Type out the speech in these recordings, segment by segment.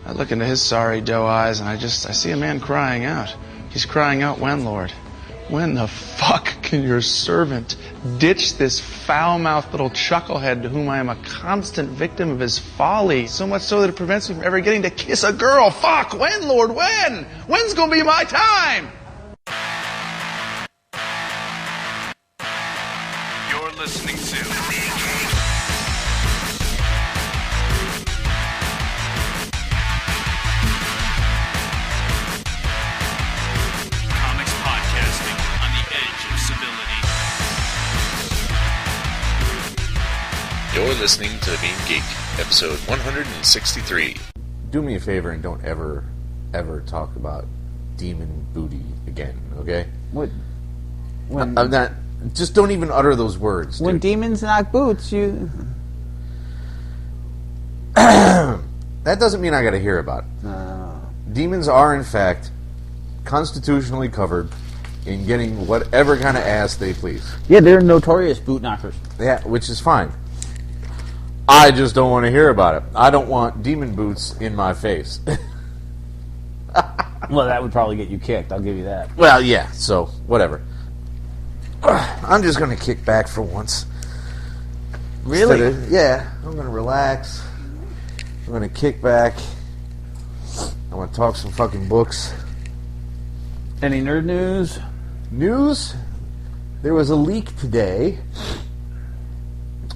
I look into his sorry doe eyes and I see a man crying out. He's crying out, when, Lord? When the fuck can your servant ditch this foul-mouthed little chucklehead to whom I am a constant victim of his folly? So much so that it prevents me from ever getting to kiss a girl. Fuck! When, Lord? When? When's gonna be my time? You're listening to You're listening to The Mean Geek, episode 163. Do me a favor and don't ever talk about demon booty again, okay? What? I'm not. Just don't even utter those words. When dude. demons knock boots, you. That doesn't mean I got to hear about it. Demons are, in fact, constitutionally covered in getting whatever kind of ass they please. Yeah, they're notorious boot knockers. Yeah, which is fine. I just don't want to hear about it. I don't want demon boots in my face. Well, that would probably get you kicked. I'll give you that. Well, yeah, so, whatever. I'm just going to kick back for once. Really? Yeah, I'm going to relax. I'm going to kick back. I'm going to talk some fucking books. Any nerd news? News? There was a leak today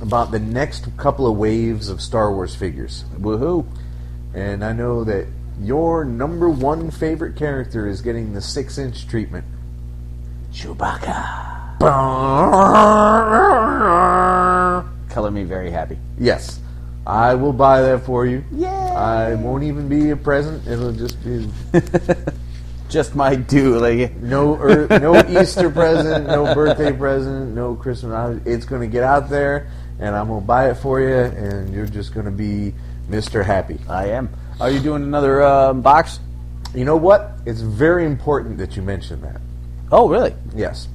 about the next couple of waves of Star Wars figures. Woohoo. And I know that your number one favorite character is getting the 6-inch treatment. Chewbacca. Color me very happy. Yes. I will buy that for you. Yay! I won't even be a present. It'll just be... Just my due. Like, no Easter present, no birthday present, no Christmas. It's going to get out there, and I'm going to buy it for you, and you're just going to be Mr. Happy. I am. Are you doing another box? You know what? It's very important that you mention that. Oh, really? Yes.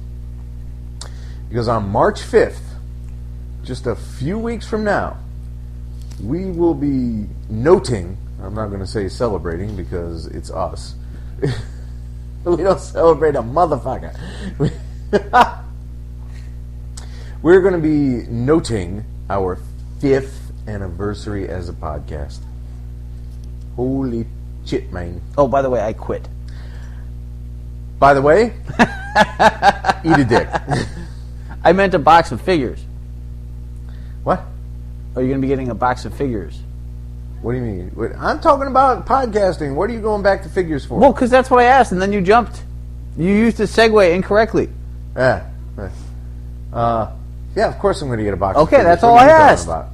Because on March 5th, just a few weeks from now, we will be noting, I'm not going to say celebrating because it's us. We don't celebrate a motherfucker. We're going to be noting our 5th anniversary as a podcast. Holy shit, man. Oh, by the way, I quit. By the way, eat a dick. I meant a box of figures. What? Are you going to be getting a box of figures? What do you mean? I'm talking about podcasting. What are you going back to figures for? Well, because that's what I asked, and then you jumped. You used the segue incorrectly. Yeah. Yeah, of course I'm going to get a box of Okay, figures. that's What all are I you talking asked. about?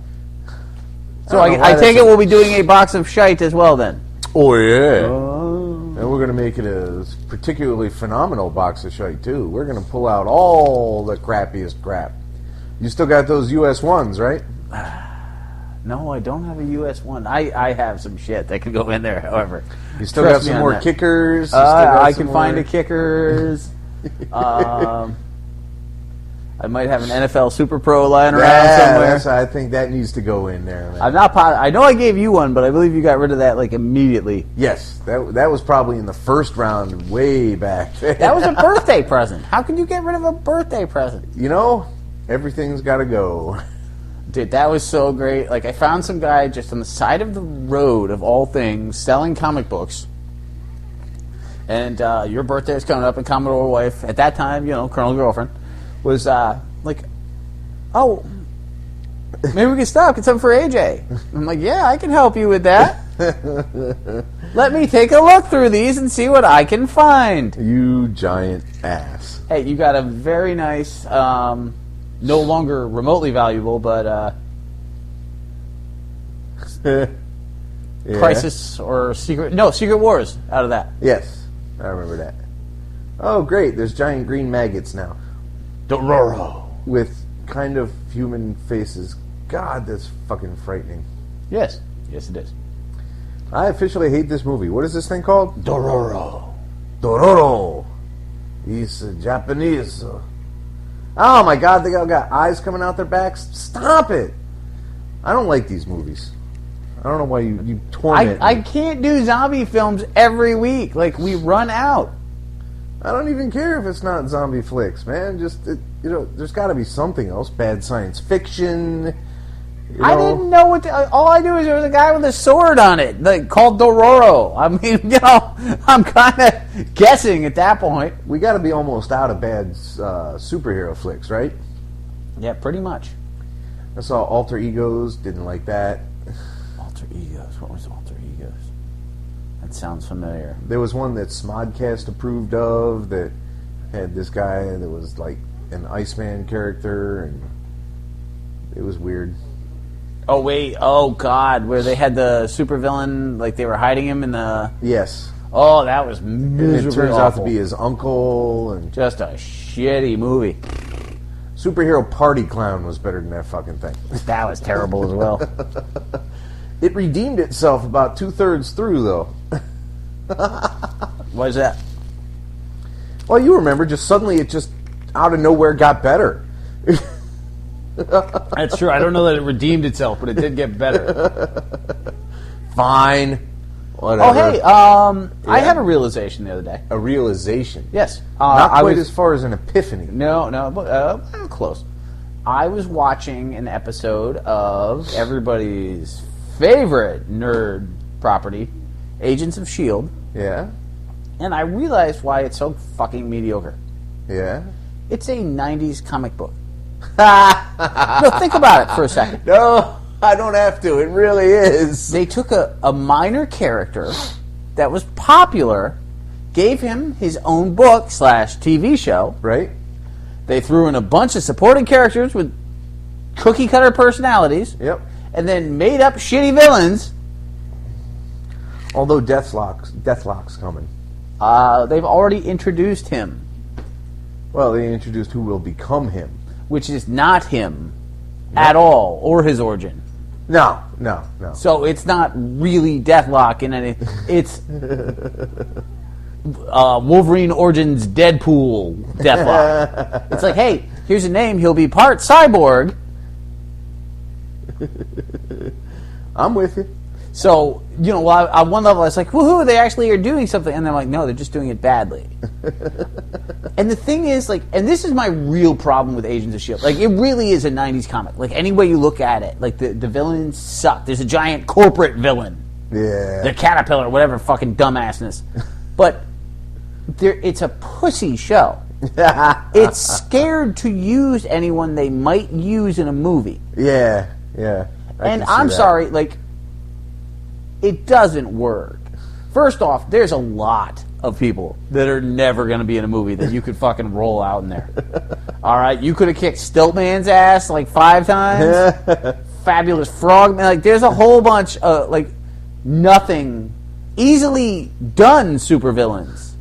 So don't know why I that's take it we'll be doing a box of shite as well, then. Oh, yeah. Oh. And we're going to make it a particularly phenomenal box of shite, too. We're going to pull out all the crappiest crap. You still got those US ones, right? No, I don't have a US one. I have some shit that can go in there, however. You still Trust got me some on more that. kickers? You still got I some can find more- the kickers. I might have an NFL Super Pro lying around somewhere. I think that needs to go in there, man. I'm not. I know I gave you one, but I believe you got rid of that like immediately. Yes, that was probably in the first round, way back. That was a birthday present. How can you get rid of a birthday present? You know, everything's got to go. Dude, that was so great. Like, I found some guy just on the side of the road, of all things, selling comic books. And your birthday is coming up, and Commodore wife, at that time, you know, Colonel Girlfriend, was like, oh, maybe we can stop, get something for AJ. I'm like, yeah, I can help you with that. Let me take a look through these and see what I can find. You giant ass. Hey, you got a very nice... no longer remotely valuable, but Yeah. Crisis or Secret Wars out of that. Yes, I remember that. Oh, great, there's giant green maggots now. Dororro. With kind of human faces. God, that's fucking frightening. Yes. Yes, it is. I officially hate this movie. What is this thing called? Dororro. Dororro. He's Japanese. Oh my God, they all got eyes coming out their backs. Stop it. I don't like these movies. I don't know why you torment I me. can't do zombie films every week. Like, we run out. I don't even care if it's not zombie flicks, man. Just, there's got to be something else. Bad science fiction. I didn't know what all I knew is there was a guy with a sword on it, called Dororro. I mean, I'm kind of guessing at that point. We got to be almost out of bad superhero flicks, right? Yeah, pretty much. I saw Alter Egos, didn't like that. Alter Egos. What was Alter Egos? That sounds familiar. There was one that Smodcast approved of that had this guy that was like an Iceman character, and it was weird. Oh, wait. Oh, God. Where they had the supervillain, like they were hiding him in the... Yes. Oh, that was And miserably it turns awful. out to be his uncle, and Just a shitty movie. Superhero Party Clown was better than that fucking thing. That was terrible as well. It redeemed itself about 2/3 through, though. What is that? Well, you remember, just suddenly it just out of nowhere got better. That's true. I don't know that it redeemed itself, but it did get better. Fine. Whatever. Oh, hey, I had a realization the other day. A realization. Yes. Not I quite was, as far as an epiphany. No, but close. I was watching an episode of everybody's favorite nerd property, Agents of S.H.I.E.L.D., Yeah? and I realized why it's so fucking mediocre. Yeah? It's a 90s comic book. No, think about it for a second. No, I don't have to. It really is. They took a minor character that was popular, gave him his own book / TV show. Right? They threw in a bunch of supporting characters with cookie-cutter personalities. Yep. And then made up shitty villains. Although Deathlock's coming. They've already introduced him, Well, they introduced who will become him. which is not him at all, or his origin. No. So it's not really Deathlock in any... It's Wolverine Origins Deadpool Deathlock. It's like, hey, here's a name. He'll be part cyborg. I'm with you. So, on one level, I was like, woohoo, they actually are doing something. And I'm like, no, they're just doing it badly. And the thing is, and this is my real problem with Agents of S.H.I.E.L.D. Like, it really is a 90s comic. Like, any way you look at it, like, the villains suck. There's a giant corporate villain. Yeah. The Caterpillar, whatever fucking dumbassness. But it's a pussy show. It's scared to use anyone they might use in a movie. Yeah. And I'm sorry, it doesn't work. First off, there's a lot of people that are never going to be in a movie that you could fucking roll out in there. All right? You could have kicked Stiltman's ass 5 times. Fabulous Frogman. There's a whole bunch of, nothing easily done supervillains.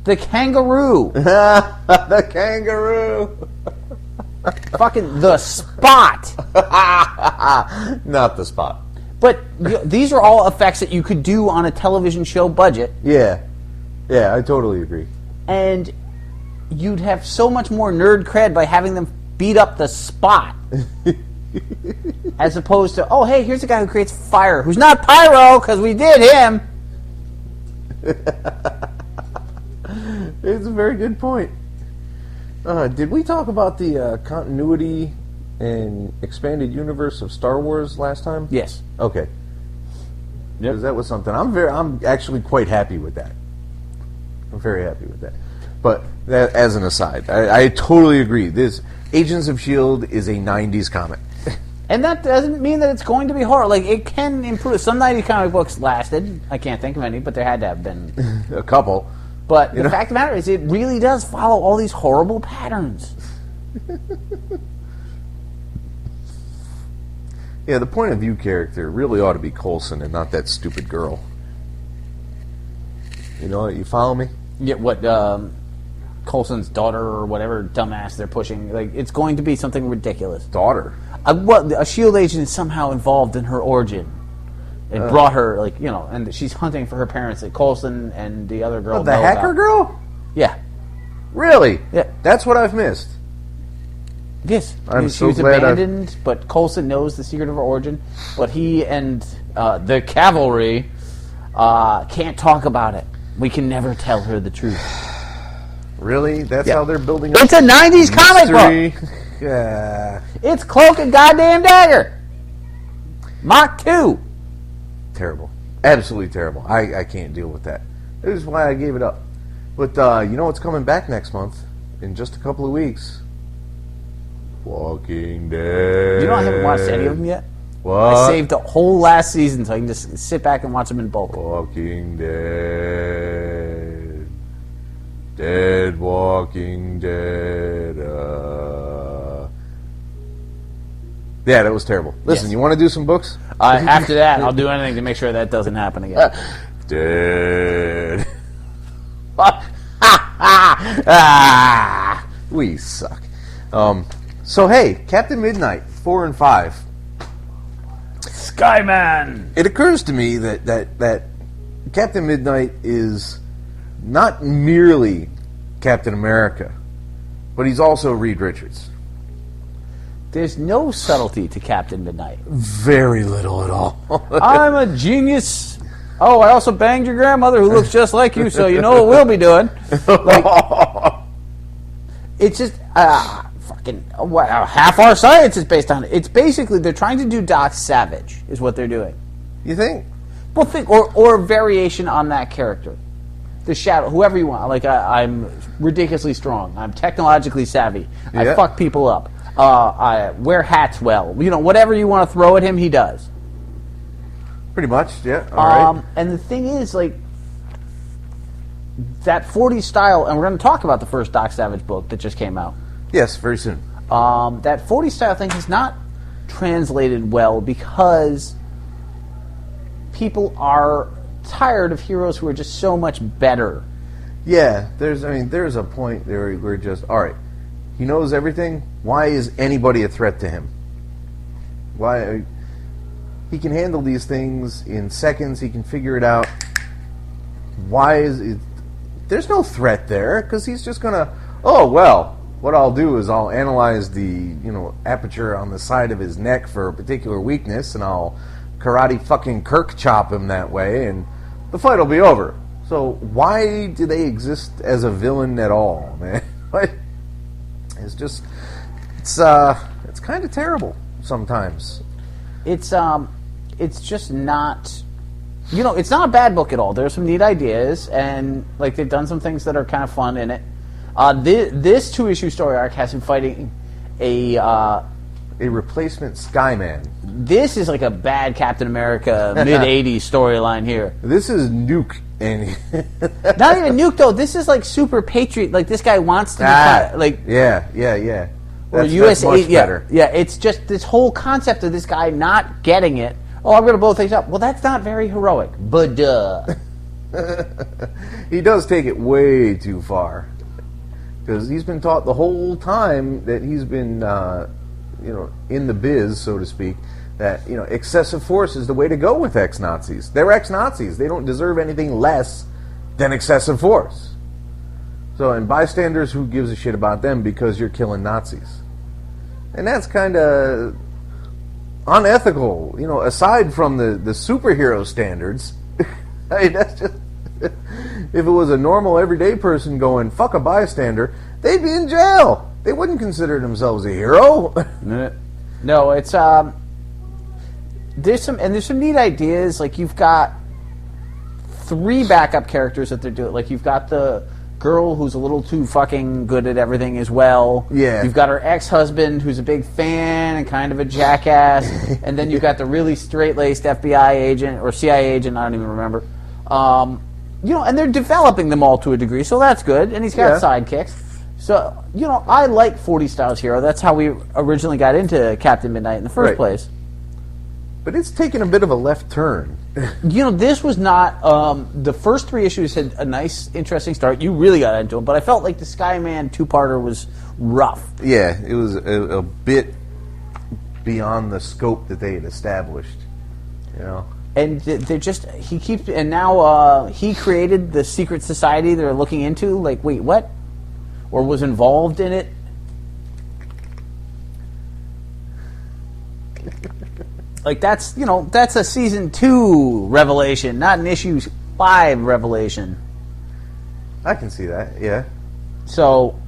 The Kangaroo. The Kangaroo. Fucking The Spot. Not the Spot. But these are all effects that you could do on a television show budget. Yeah, I totally agree. And you'd have so much more nerd cred by having them beat up the Spot. As opposed to, oh, hey, here's a guy who creates fire, who's not Pyro, because we did him. It's a very good point. Did we talk about the continuity and expanded universe of Star Wars last time? Yes. Okay. Because that was something I'm actually quite happy with that. I'm very happy with that. But that, as an aside, I totally agree. This Agents of S.H.I.E.L.D. is a 90s comic. And that doesn't mean that it's going to be hard. It can improve. Some 90s comic books lasted. I can't think of any, but there had to have been. A couple. But the fact of the matter is, it really does follow all these horrible patterns. Yeah, the point of view character really ought to be Coulson and not that stupid girl. You follow me? Yeah, what, Coulson's daughter or whatever dumbass they're pushing. It's going to be something ridiculous. Daughter? A S.H.I.E.L.D. agent is somehow involved in her origin. It brought her, and she's hunting for her parents. Coulson and the other girl. The hacker girl? Yeah. Really? Yeah. That's what I've missed. Yes. I'm she so was glad abandoned, but Coulson knows the secret of her origin. But he and the cavalry can't talk about it. We can never tell her the truth. Really? That's how they're building up. It's a 90s comic book. Yeah. It's Cloak and Goddamn Dagger. Mach 2. Terrible. Absolutely terrible. I can't deal with that. This is why I gave it up. But you know what's coming back next month? In just a couple of weeks. Walking Dead. You know I haven't watched any of them yet? What? I saved the whole last season so I can just sit back and watch them in bulk. Walking Dead. Dead Walking Dead. Yeah, that was terrible. Listen, Yes. You want to do some books? After that, I'll do anything to make sure that doesn't happen again. Dead. We suck. So hey, Captain Midnight 4 and 5. Skyman. It occurs to me that Captain Midnight is not merely Captain America, but he's also Reed Richards. There's no subtlety to Captain Midnight. Very little at all. I'm a genius. Oh, I also banged your grandmother who looks just like you, so you know what we'll be doing. Like, it's just half our science is based on it. It's basically they're trying to do Doc Savage is what they're doing. You think? Well, or variation on that character. The Shadow, whoever you want. Like I'm ridiculously strong. I'm technologically savvy. I Yeah. fuck people up. I wear hats well. You know, whatever you want to throw at him, he does. Pretty much, yeah. All right. And the thing is, like, that 40s style, and we're going to talk about the first Doc Savage book that just came out. Yes, very soon. That 40s style thing is not translated well because people are tired of heroes who are just so much better. Yeah, there's a point there where just, all right, he knows everything. Why is anybody a threat to him? Why? He can handle these things in seconds. He can figure it out. Why is it? There's no threat there because he's just gonna. Oh well, what I'll do is I'll analyze the aperture on the side of his neck for a particular weakness, and I'll karate fucking Kirk chop him that way, and the fight will be over. So why do they exist as a villain at all, man? It's just it's kind of terrible sometimes. It's just not, it's not a bad book at all. There's some neat ideas, and like they've done some things that are kind of fun in it. This 2-issue story arc has him fighting a replacement Skyman. This is like a bad Captain America mid '80s storyline here. This is Nuke, and not even Nuke though. This is like super patriot. Like this guy wants to be like yeah. Or That's much better. Yeah, it's just this whole concept of this guy not getting it. Oh, I'm going to blow things up. Well, that's not very heroic. But duh. He does take it way too far. Because he's been taught the whole time that he's been, in the biz, so to speak, that, excessive force is the way to go with ex-Nazis. They're ex-Nazis. They don't deserve anything less than excessive force. So, and bystanders, who gives a shit about them because you're killing Nazis? And that's kind of unethical, aside from the superhero standards. I mean, that's just... If it was a normal, everyday person going, fuck a bystander, they'd be in jail. They wouldn't consider themselves a hero. No, it's... There's some neat ideas. Like, you've got 3 backup characters that they're doing. Like, you've got the girl who's a little too fucking good at everything as well. Yeah. You've got her ex-husband who's a big fan and kind of a jackass. And then you've got the really straight-laced FBI agent or CIA agent, I don't even remember. And they're developing them all to a degree, so that's good. And he's got sidekicks. So, I like 40 Styles Hero. That's how we originally got into Captain Midnight in the first place. But it's taken a bit of a left turn. This was not... the first 3 issues had a nice, interesting start. You really got into them. But I felt like the Skyman 2-parter was rough. Yeah, it was a bit beyond the scope that they had established. And they're just... He keeps... And now he created the secret society they're looking into. Like, wait, what? Or was involved in it. Like, that's a season 2 revelation, not an issue 5 revelation. I can see that, yeah. So,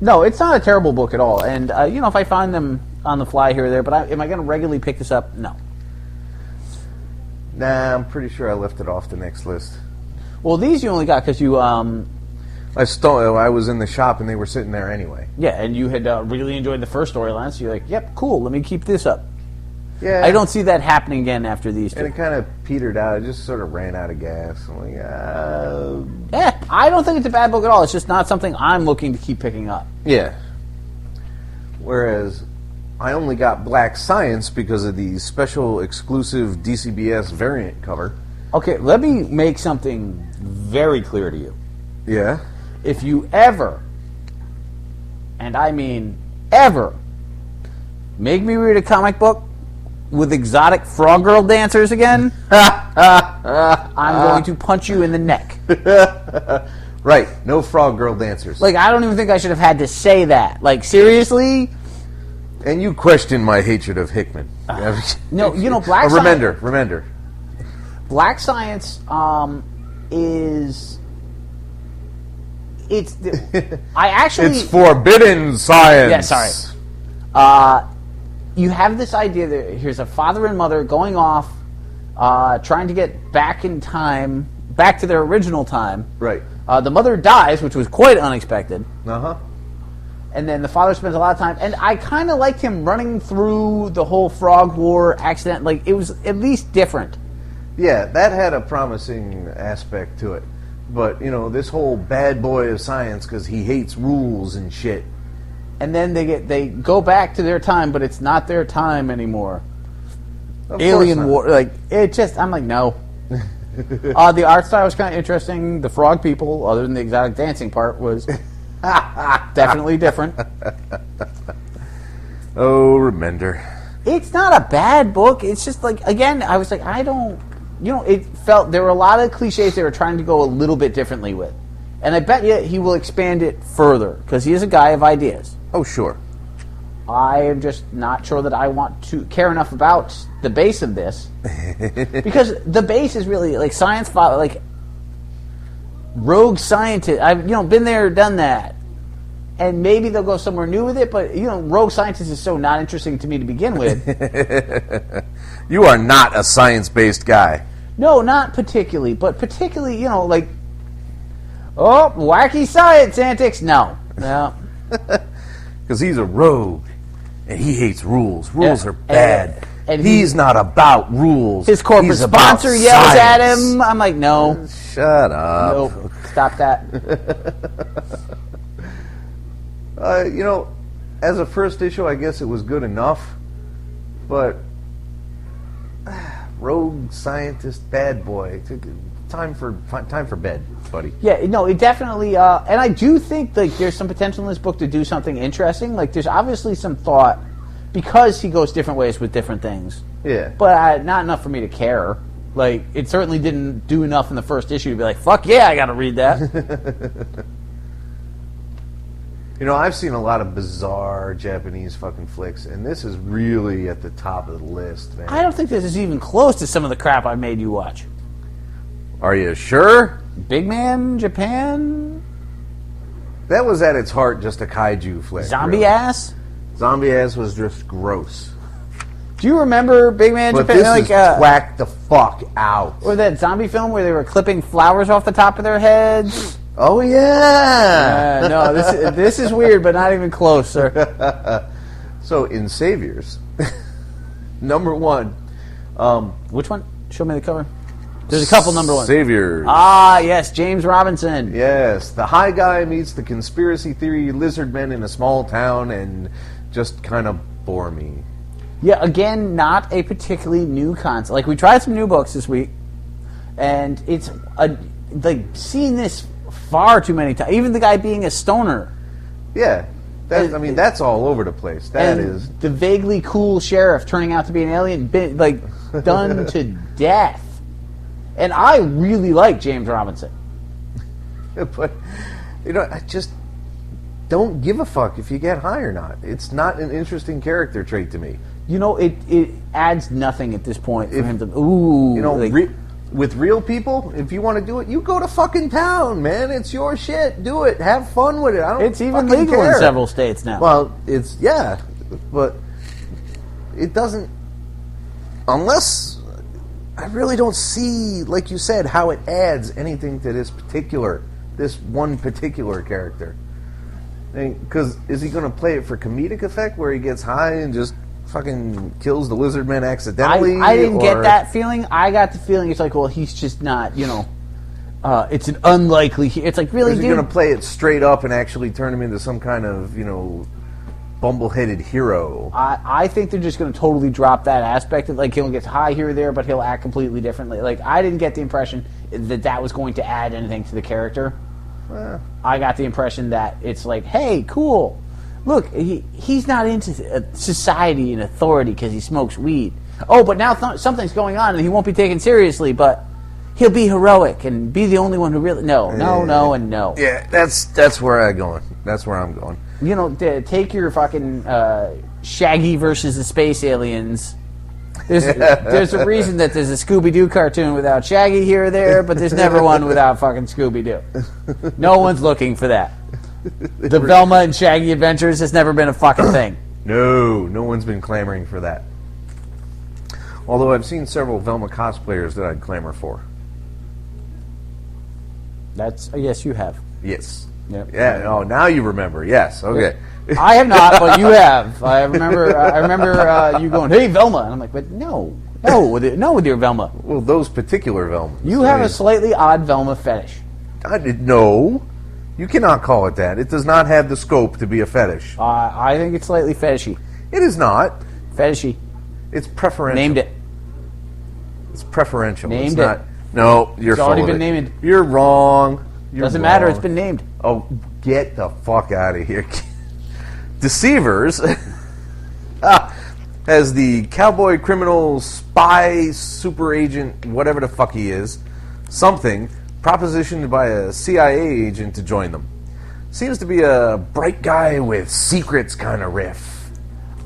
no, it's not a terrible book at all. And, if I find them on the fly here or there, but am I going to regularly pick this up? No. Nah, I'm pretty sure I left it off the next list. Well, these you only got because you, I was in the shop and they were sitting there anyway. Yeah, and you had really enjoyed the first storyline, so you're like, yep, cool, let me keep this up. Yeah. I don't see that happening again after these two. And it kind of petered out. It just sort of ran out of gas. I'm like, Yeah, I don't think it's a bad book at all. It's just not something I'm looking to keep picking up. Yeah. Whereas I only got Black Science because of the special exclusive DCBS variant cover. Okay, let me make something very clear to you. Yeah. If you ever, and I mean ever, make me read a comic book with exotic frog girl dancers again, I'm going to punch you in the neck. Right, no frog girl dancers. Like, I don't even think I should have had to say that. Like, seriously? And you question my hatred of Hickman. No, Black Science... Remender. Black Science is... It's... I actually... It's forbidden science. Yeah, sorry. You have this idea that here's a father and mother going off, trying to get back in time, back to their original time. Right. The mother dies, which was quite unexpected. Uh-huh. And then the father spends a lot of time. And I kind of liked him running through the whole frog war accident. Like, it was at least different. Yeah, that had a promising aspect to it. But, this whole bad boy of science because he hates rules and shit. And then they go back to their time, but it's not their time anymore. Alien war, like, it just, I'm like, no. The art style was kind of interesting. The frog people, other than the exotic dancing part, was definitely different. Oh, remender. It's not a bad book. It's just like, again, I was like, I don't, it felt, there were a lot of cliches they were trying to go a little bit differently with. And I bet you he will expand it further, because he is a guy of ideas. Oh, sure. I am just not sure that I want to care enough about the base of this. Because the base is really, like, science, like, rogue scientist. I've, been there, done that. And maybe they'll go somewhere new with it, but, rogue scientist is so not interesting to me to begin with. You are not a science-based guy. No, not particularly. But particularly, like, oh, wacky science antics. No. Because he's a rogue, and he hates rules. Rules are bad. And he's not about rules. His corporate sponsor yells at him. I'm like, no. Shut up. Nope. Stop that. As a first issue, I guess it was good enough. But rogue scientist, bad boy. Time for bed, buddy. Yeah, no, it definitely. And I do think there's some potential in this book to do something interesting. Like, there's obviously some thought because he goes different ways with different things. Yeah. But not enough for me to care. Like, it certainly didn't do enough in the first issue to be like, fuck yeah, I got to read that. I've seen a lot of bizarre Japanese fucking flicks, and this is really at the top of the list, man. I don't think this is even close to some of the crap I made you watch. Are you sure? Big Man Japan? That was at its heart just a kaiju flick. Zombie really. Ass? Zombie Ass was just gross. Do you remember Big Man but Japan? This is whack the fuck out. Or that zombie film where they were clipping flowers off the top of their heads? Oh, yeah! No, this is weird, but not even close, sir. So, in Saviors, number 1. Which one? Show me the cover. There's a couple number 1s. Saviors. Ah, yes, James Robinson. Yes, the high guy meets the conspiracy theory lizard men in a small town and just kind of bore me. Yeah, again, not a particularly new concept. Like, we tried some new books this week, and it's seeing this far too many times. Even the guy being a stoner. Yeah. That's all over the place. That is the vaguely cool sheriff turning out to be an alien, done to death. And I really like James Robinson. But, I just don't give a fuck if you get high or not. It's not an interesting character trait to me. it adds nothing at this point for him to. Ooh, with real people, if you want to do it, you go to fucking town, man. It's your shit. Do it. Have fun with it. It's even legal in several states now. Well, but it doesn't. Unless I really don't see, like you said, how it adds anything to this one particular character. Because is he going to play it for comedic effect, where he gets high and just fucking kills the lizard man accidentally? I didn't get that feeling. I got the feeling it's like, well, he's just not, it's an unlikely. It's like, really, is he going to play it straight up and actually turn him into some kind of, bumble-headed hero? I think they're just going to totally drop that aspect of, like, he'll get high here or there, but he'll act completely differently. Like, I didn't get the impression that was going to add anything to the character. I got the impression that it's like, hey, cool. Look, he's not into society and authority because he smokes weed. Oh, but now something's going on and he won't be taken seriously, but he'll be heroic and be the only one who really... No, and no. Yeah, that's where I'm going. That's where I'm going. Take your fucking Shaggy versus the Space Aliens. There's a reason that there's a Scooby-Doo cartoon without Shaggy here or there, but there's never one without fucking Scooby-Doo. No one's looking for that. The Velma and Shaggy Adventures has never been a fucking thing. No one's been clamoring for that. Although I've seen several Velma cosplayers that I'd clamor for. Yes, you have. Yes. Yep. Yeah. Oh, now you remember. Yes. Okay. I have not, but you have. I remember you going, "Hey, Velma," and I'm like, "But no, with your Velma." Well, those particular Velmas. You have a slightly odd Velma fetish. No, you cannot call it that. It does not have the scope to be a fetish. I think it's slightly fetishy. It is not. Fetishy. It's preferential. Named it. It's preferential. Named it's it. not. No, you're. It's already been named. You're wrong. Doesn't matter. It's been named. Oh, get the fuck out of here. Deceivers has the cowboy criminal spy super agent, whatever the fuck he is, propositioned by a CIA agent to join them. Seems to be a bright guy with secrets kind of riff.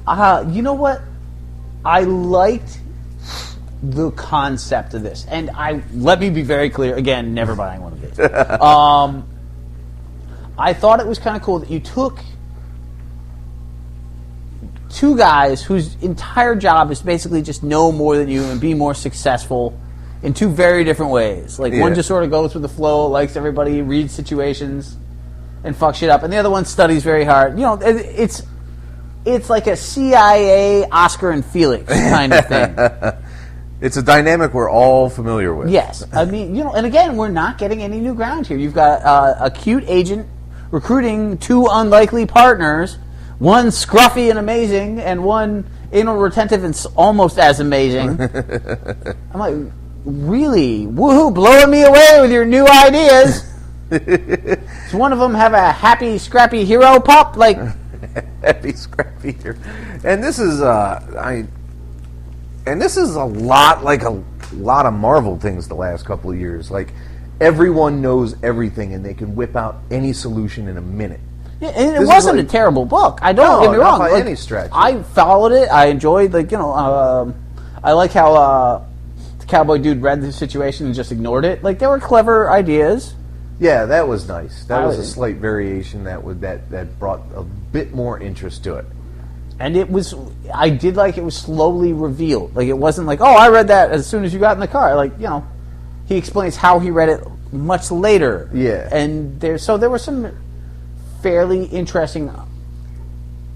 You know what? I liked the concept of this, and let me be very clear again, never buying one of these. I thought it was kind of cool that you took two guys whose entire job is basically just know more than you and be more successful in two very different ways. Like, one just sort of goes with the flow, likes everybody, reads situations, and fucks shit up, and the other one studies very hard. It's like a CIA Oscar and Felix kind of thing. It's a dynamic we're all familiar with. Yes. I mean, and again, we're not getting any new ground here. You've got a cute agent recruiting two unlikely partners, one scruffy and amazing, and one anal retentive and almost as amazing. I'm like, really? Woohoo, blowing me away with your new ideas. Does one of them have a happy, scrappy hero pup? Like, happy, scrappy hero. And this is, And this is a lot like a lot of Marvel things the last couple of years. Like, everyone knows everything, and they can whip out any solution in a minute. Yeah, and it wasn't a terrible book. Don't get me wrong. Not by any stretch. I followed it. I enjoyed, I like how the cowboy dude read the situation and just ignored it. Like, there were clever ideas. Yeah, that was nice. That was a slight variation that brought a bit more interest to it. And I did like it was slowly revealed. Like, it wasn't like, oh, I read that as soon as you got in the car. Like, he explains how he read it much later. Yeah. And there were some fairly interesting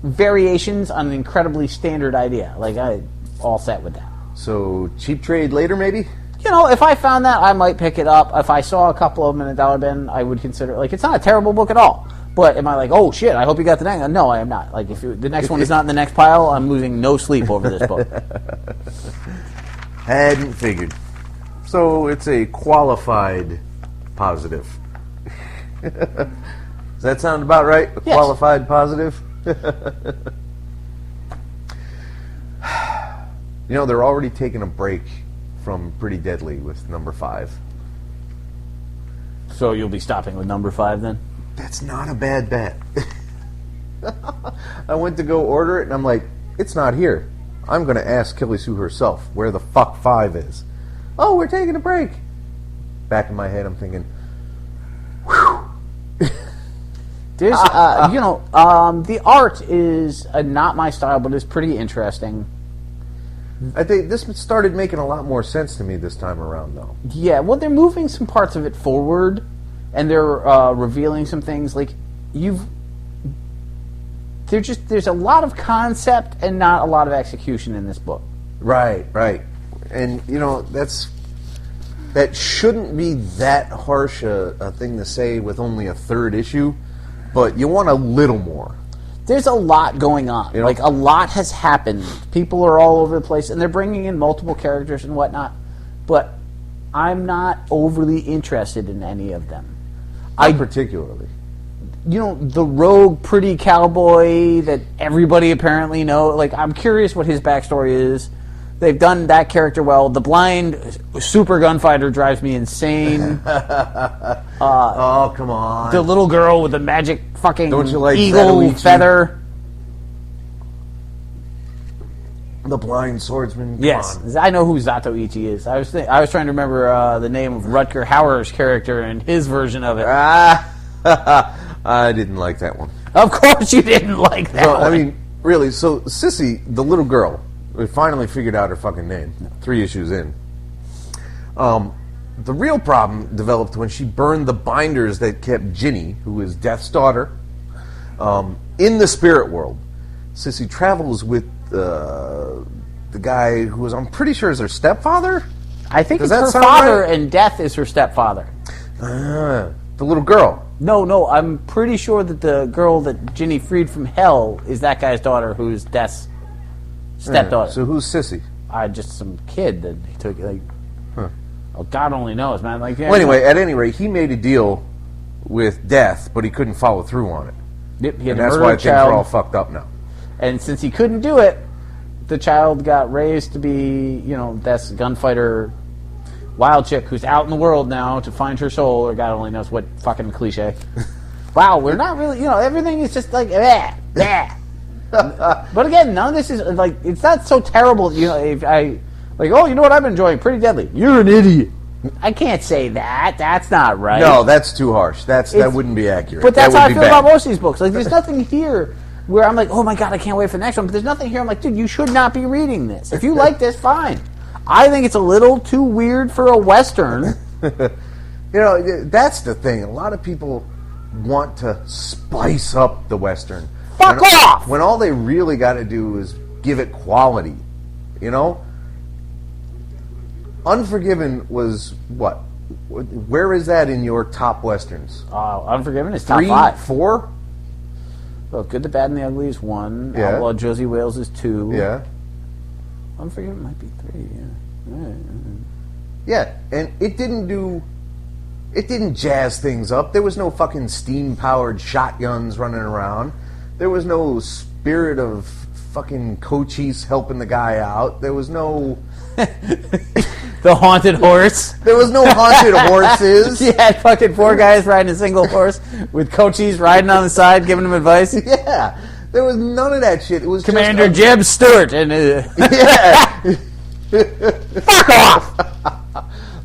variations on an incredibly standard idea. Like, I all set with that. So, cheap trade later, maybe? If I found that, I might pick it up. If I saw a couple of them in a dollar bin, I would consider it. Like, it's not a terrible book at all. But am I like, oh shit, I hope you got the next one? No, I am not. Like, if the next one is not in the next pile, I'm losing no sleep over this book. Hadn't figured. So it's a qualified positive. Does that sound about right? A yes. Qualified positive? They're already taking a break from Pretty Deadly with number 5. So you'll be stopping with number 5 then? That's not a bad bet. I went to go order it, and I'm like, it's not here. I'm going to ask Killy Sue herself where the fuck 5 is. Oh, we're taking a break. Back in my head, I'm thinking, whew. There's, the art is not my style, but it's pretty interesting. I think this started making a lot more sense to me this time around, though. Yeah, well, they're moving some parts of it forward, and they're revealing some things. Like, there's a lot of concept and not a lot of execution in this book. Right. And, that shouldn't be that harsh a thing to say with only a third issue, but you want a little more. There's a lot going on. Like, a lot has happened. People are all over the place, and they're bringing in multiple characters and whatnot, but I'm not overly interested in any of them. Not particularly. The rogue pretty cowboy that everybody apparently knows. Like, I'm curious what his backstory is. They've done that character well. The blind super gunfighter drives me insane. Oh, come on. The little girl with the magic fucking Don't you like eagle Zatoichi? feather. The blind swordsman. Yes, I know who Zatoichi is. I was trying to remember the name of Rutger Hauer's character and his version of it. I didn't like that one. Of course you didn't like that one. I mean, really, so Sissy, the little girl, we finally figured out her fucking name 3 issues in. The real problem developed when she burned the binders that kept Ginny, who is Death's daughter, in the spirit world. Sissy travels with the guy who I'm pretty sure is her stepfather? I think Does it's that her sound father, right? and Death is her stepfather. The little girl. No, I'm pretty sure that the girl that Ginny freed from hell is that guy's daughter, who's Death's stepdaughter. So who's Sissy? Just some kid that he took, like... Oh, God only knows, man. Like, Well, anyway, at any rate, he made a deal with Death, but he couldn't follow through on it. Yep, he had And to that's murder why a things are child. all fucked up now. And since he couldn't do it, the child got raised to be, Death's gunfighter wild chick who's out in the world now to find her soul, or God only knows what fucking cliche. Wow, we're not really, everything is just like, But again, none of this is, like, it's not so terrible, if I, like, oh, you know what I've been enjoying? Pretty Deadly. You're an idiot. I can't say that. That's not right. No, that's too harsh. That wouldn't be accurate. But that's that how I would feel be bad. about most of these books. Like, there's nothing here where I'm like, oh my God, I can't wait for the next one. But there's nothing here I'm like, dude, you should not be reading this. If you like this, fine. I think it's a little too weird for a Western. That's the thing. A lot of people want to spice up the Western. Fuck off! When all they really got to do is give it quality. Unforgiven was what? Where is that in your top Westerns? Unforgiven is top 3, 5. 4? Well, Good, the Bad, and the Ugly is 1. Yeah. Outlaw Josie Wales is 2. Yeah. Unforgiven might be 3, yeah. Yeah, and it didn't jazz things up. There was no fucking steam-powered shotguns running around. There was no spirit of fucking Cochise helping the guy out. There was no... The haunted horse. There was no haunted horses. He had fucking 4 guys riding a single horse with Cochise riding on the side giving him advice. Yeah, there was none of that shit. It was Commander just Jeb Stewart and yeah. fuck off.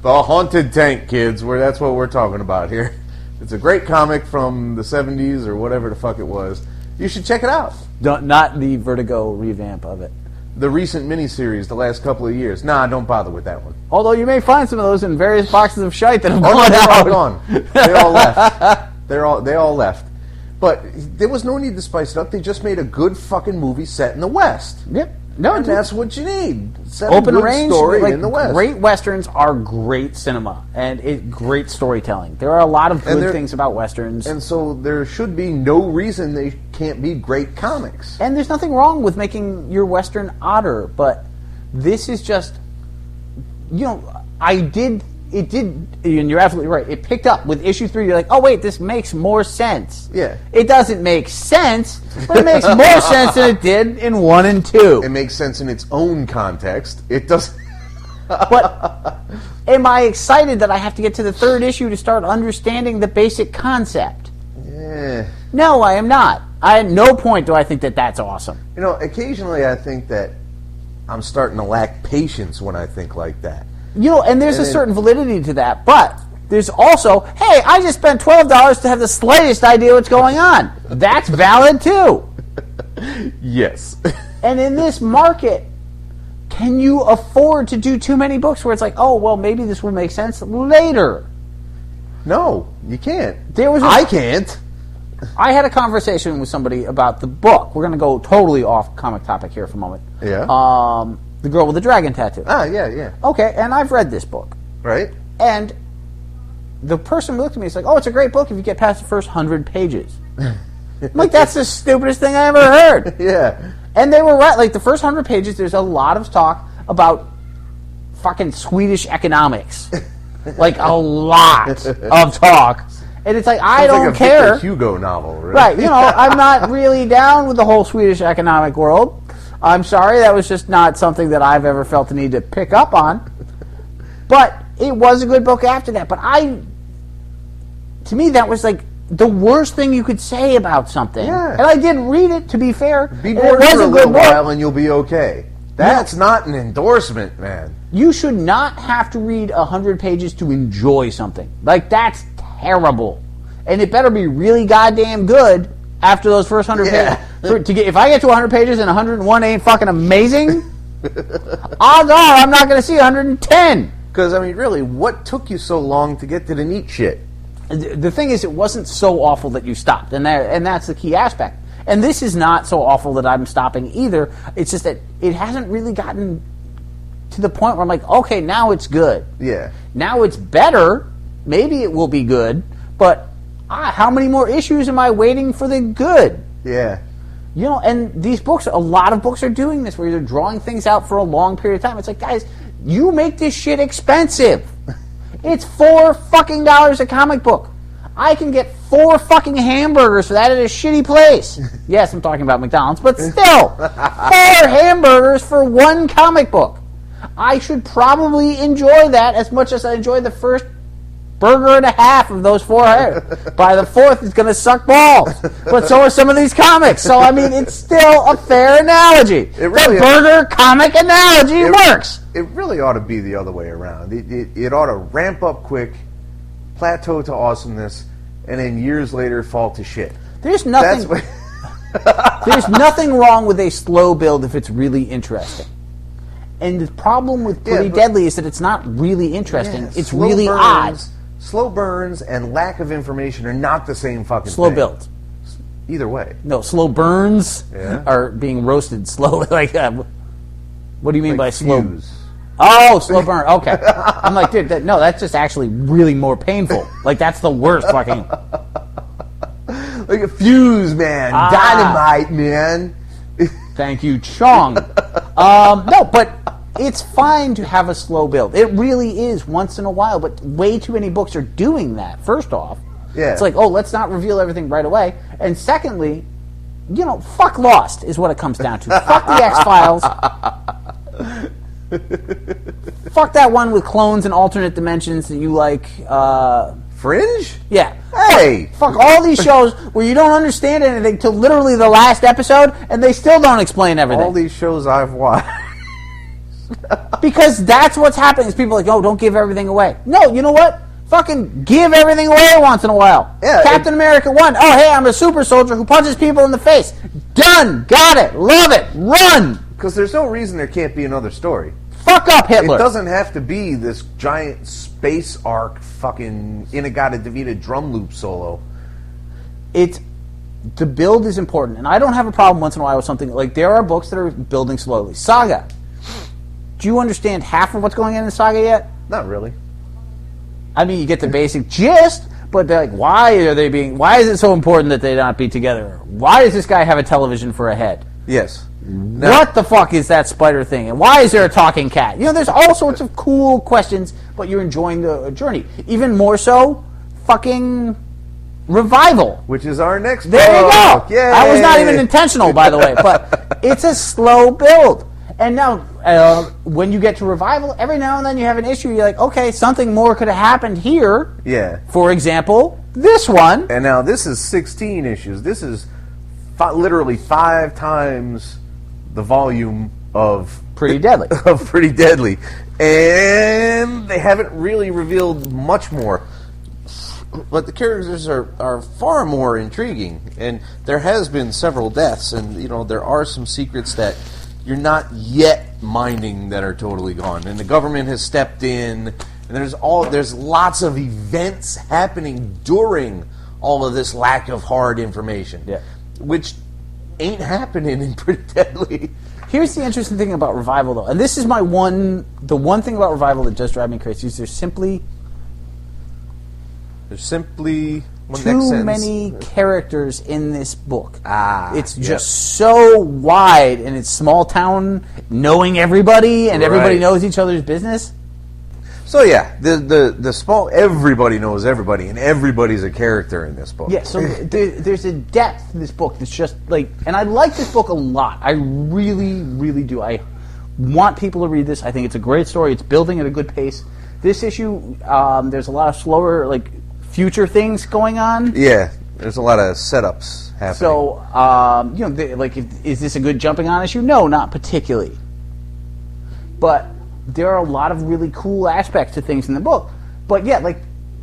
The Haunted Tank, kids. That's what we're talking about here. It's a great comic from the 70s or whatever the fuck it was. You should check it out. Not the Vertigo revamp of it. The recent miniseries, the last couple of years. Nah, don't bother with that one. Although you may find some of those in various boxes of shite that have Oh, no, gone they're all out. gone. They all left. They all left. But there was no need to spice it up. They just made a good fucking movie set in the West. Yep. No, And dude. that's what you need. Set Open a good range story like, in the West. Great westerns are great cinema and great storytelling. There are a lot of good things about westerns, And so there should be no reason they can't be great comics. and there's nothing wrong with making your western odder. But this is just, it did, and you're absolutely right. It picked up with issue 3. You're like, oh wait, this makes more sense. Yeah. It doesn't make sense, but it makes more sense than it did in 1 and 2. It makes sense in its own context. It does. But am I excited that I have to get to the 3rd issue to start understanding the basic concept? Yeah. No, I am not. At no point do I think that that's awesome. Occasionally I think that I'm starting to lack patience when I think like that. You know, and there's a certain validity to that, but there's also, hey, I just spent $12 to have the slightest idea what's going on. That's valid too. Yes. And in this market, can you afford to do too many books where it's like, oh, well, maybe this will make sense later? No, you can't. I can't. I had a conversation with somebody about the book. We're going to go totally off comic topic here for a moment. Yeah. The Girl with the Dragon Tattoo. Ah, yeah. Okay, and I've read this book. Right. And the person looked at me and said, oh, it's a great book if you get past the first 100 pages. I'm like, that's the stupidest thing I ever heard. Yeah. And they were right. Like, the first 100 pages, there's a lot of talk about fucking Swedish economics. Like, a lot of talk. And it's like, I don't care. Victor Hugo novel, right? Right. You know, I'm not really down with the whole Swedish economic world. I'm sorry, that was just not something that I've ever felt the need to pick up on. But it was a good book after that. But to me, that was like the worst thing you could say about something. Yeah. And I did read it, to be fair. Be bored for a little while and you'll be okay. That's not an endorsement, man. You should not have to read 100 pages to enjoy something. Like, that's terrible. And it better be really goddamn good after those first 100 pages. If I get to 100 pages and 101 ain't fucking amazing, odds are I'm not going to see 110. Because, I mean, really, what took you so long to get to the neat shit? The thing is, it wasn't so awful that you stopped, and that's the key aspect. And this is not so awful that I'm stopping either. It's just that it hasn't really gotten to the point where I'm like, okay, now it's good. Yeah. Now it's better. Maybe it will be good, but how many more issues am I waiting for the good? Yeah. You know, and these books, a lot of books are doing this, where they're drawing things out for a long period of time. It's like, guys, you make this shit expensive. It's $4 a comic book. I can get 4 fucking hamburgers for that at a shitty place. Yes, I'm talking about McDonald's, but still, 4 hamburgers for 1 comic book. I should probably enjoy that as much as I enjoy the first burger and a half of those 4. By the 4th, it's going to suck balls. But so are some of these comics. So, I mean, it's still a fair analogy. The burger comic analogy works. It really ought to be the other way around. It ought to ramp up quick, plateau to awesomeness, and then years later fall to shit. There's nothing wrong with a slow build if it's really interesting. And the problem with Pretty Deadly is that it's not really interesting. It's really odd. Slow burns and lack of information are not the same fucking thing. Slow build. Either way. No, slow burns are being roasted slowly. Like, what do you mean by slow? Fuse. Oh, slow burn. Okay. I'm like, dude, that's just actually really more painful. Like, that's the worst fucking... Like a fuse, man. Dynamite, man. Thank you, Chong. No, but it's fine to have a slow build. It really is once in a while, but way too many books are doing that, first off. Yeah. It's like, oh, let's not reveal everything right away. And secondly, you know, fuck Lost is what it comes down to. Fuck the X-Files. Fuck that one with clones and alternate dimensions that you like. Fringe? Yeah. Hey! Fuck all these shows where you don't understand anything till literally the last episode, and they still don't explain everything. All these shows I've watched. Because that's what's happening. Is people are like, oh, don't give everything away. No, you know what? Fucking give everything away once in a while. Yeah, Captain America 1. Oh, hey, I'm a super soldier who punches people in the face. Done. Got it. Love it. Run. Because there's no reason there can't be another story. Fuck up, Hitler. It doesn't have to be this giant space arc fucking Inagata-Devita drum loop solo. The build is important, and I don't have a problem once in a while with something. Like, there are books that are building slowly. Saga. Do you understand half of what's going on in Saga yet? Not really. I mean, you get the basic gist, but they're like, why is it so important that they not be together? Why does this guy have a television for a head? Yes. What the fuck is that spider thing? And why is there a talking cat? You know, there's all sorts of cool questions, but you're enjoying the journey. Even more so, fucking Revival. Which is our next book. There you go. Yay. That was not even intentional, by the way, but it's a slow build. And now, when you get to Revival, every now and then you have an issue. You're like, okay, something more could have happened here. Yeah. For example, this one. And now this is 16 issues. This is literally 5 times the volume of Pretty Deadly. of Pretty Deadly, and they haven't really revealed much more. But the characters are far more intriguing, and there has been several deaths, and there are some secrets that you're not yet minding that are totally gone, and the government has stepped in, and there's lots of events happening during all of this lack of hard information, which ain't happening in Pretty Deadly. Here's the interesting thing about Revival, though, and this is the one thing about Revival that does drive me crazy is there's simply too many characters in this book. It's just so wide, and it's small town, knowing everybody, and everybody knows each other's business. So yeah, the small, everybody knows everybody, and everybody's a character in this book. Yeah, so there's a depth to this book that's just like, and I like this book a lot. I really, really do. I want people to read this. I think it's a great story. It's building at a good pace. This issue, there's a lot of slower, like, future things going on. Yeah, there's a lot of setups happening. So, is this a good jumping on issue? No, not particularly. But there are a lot of really cool aspects to things in the book. But yeah,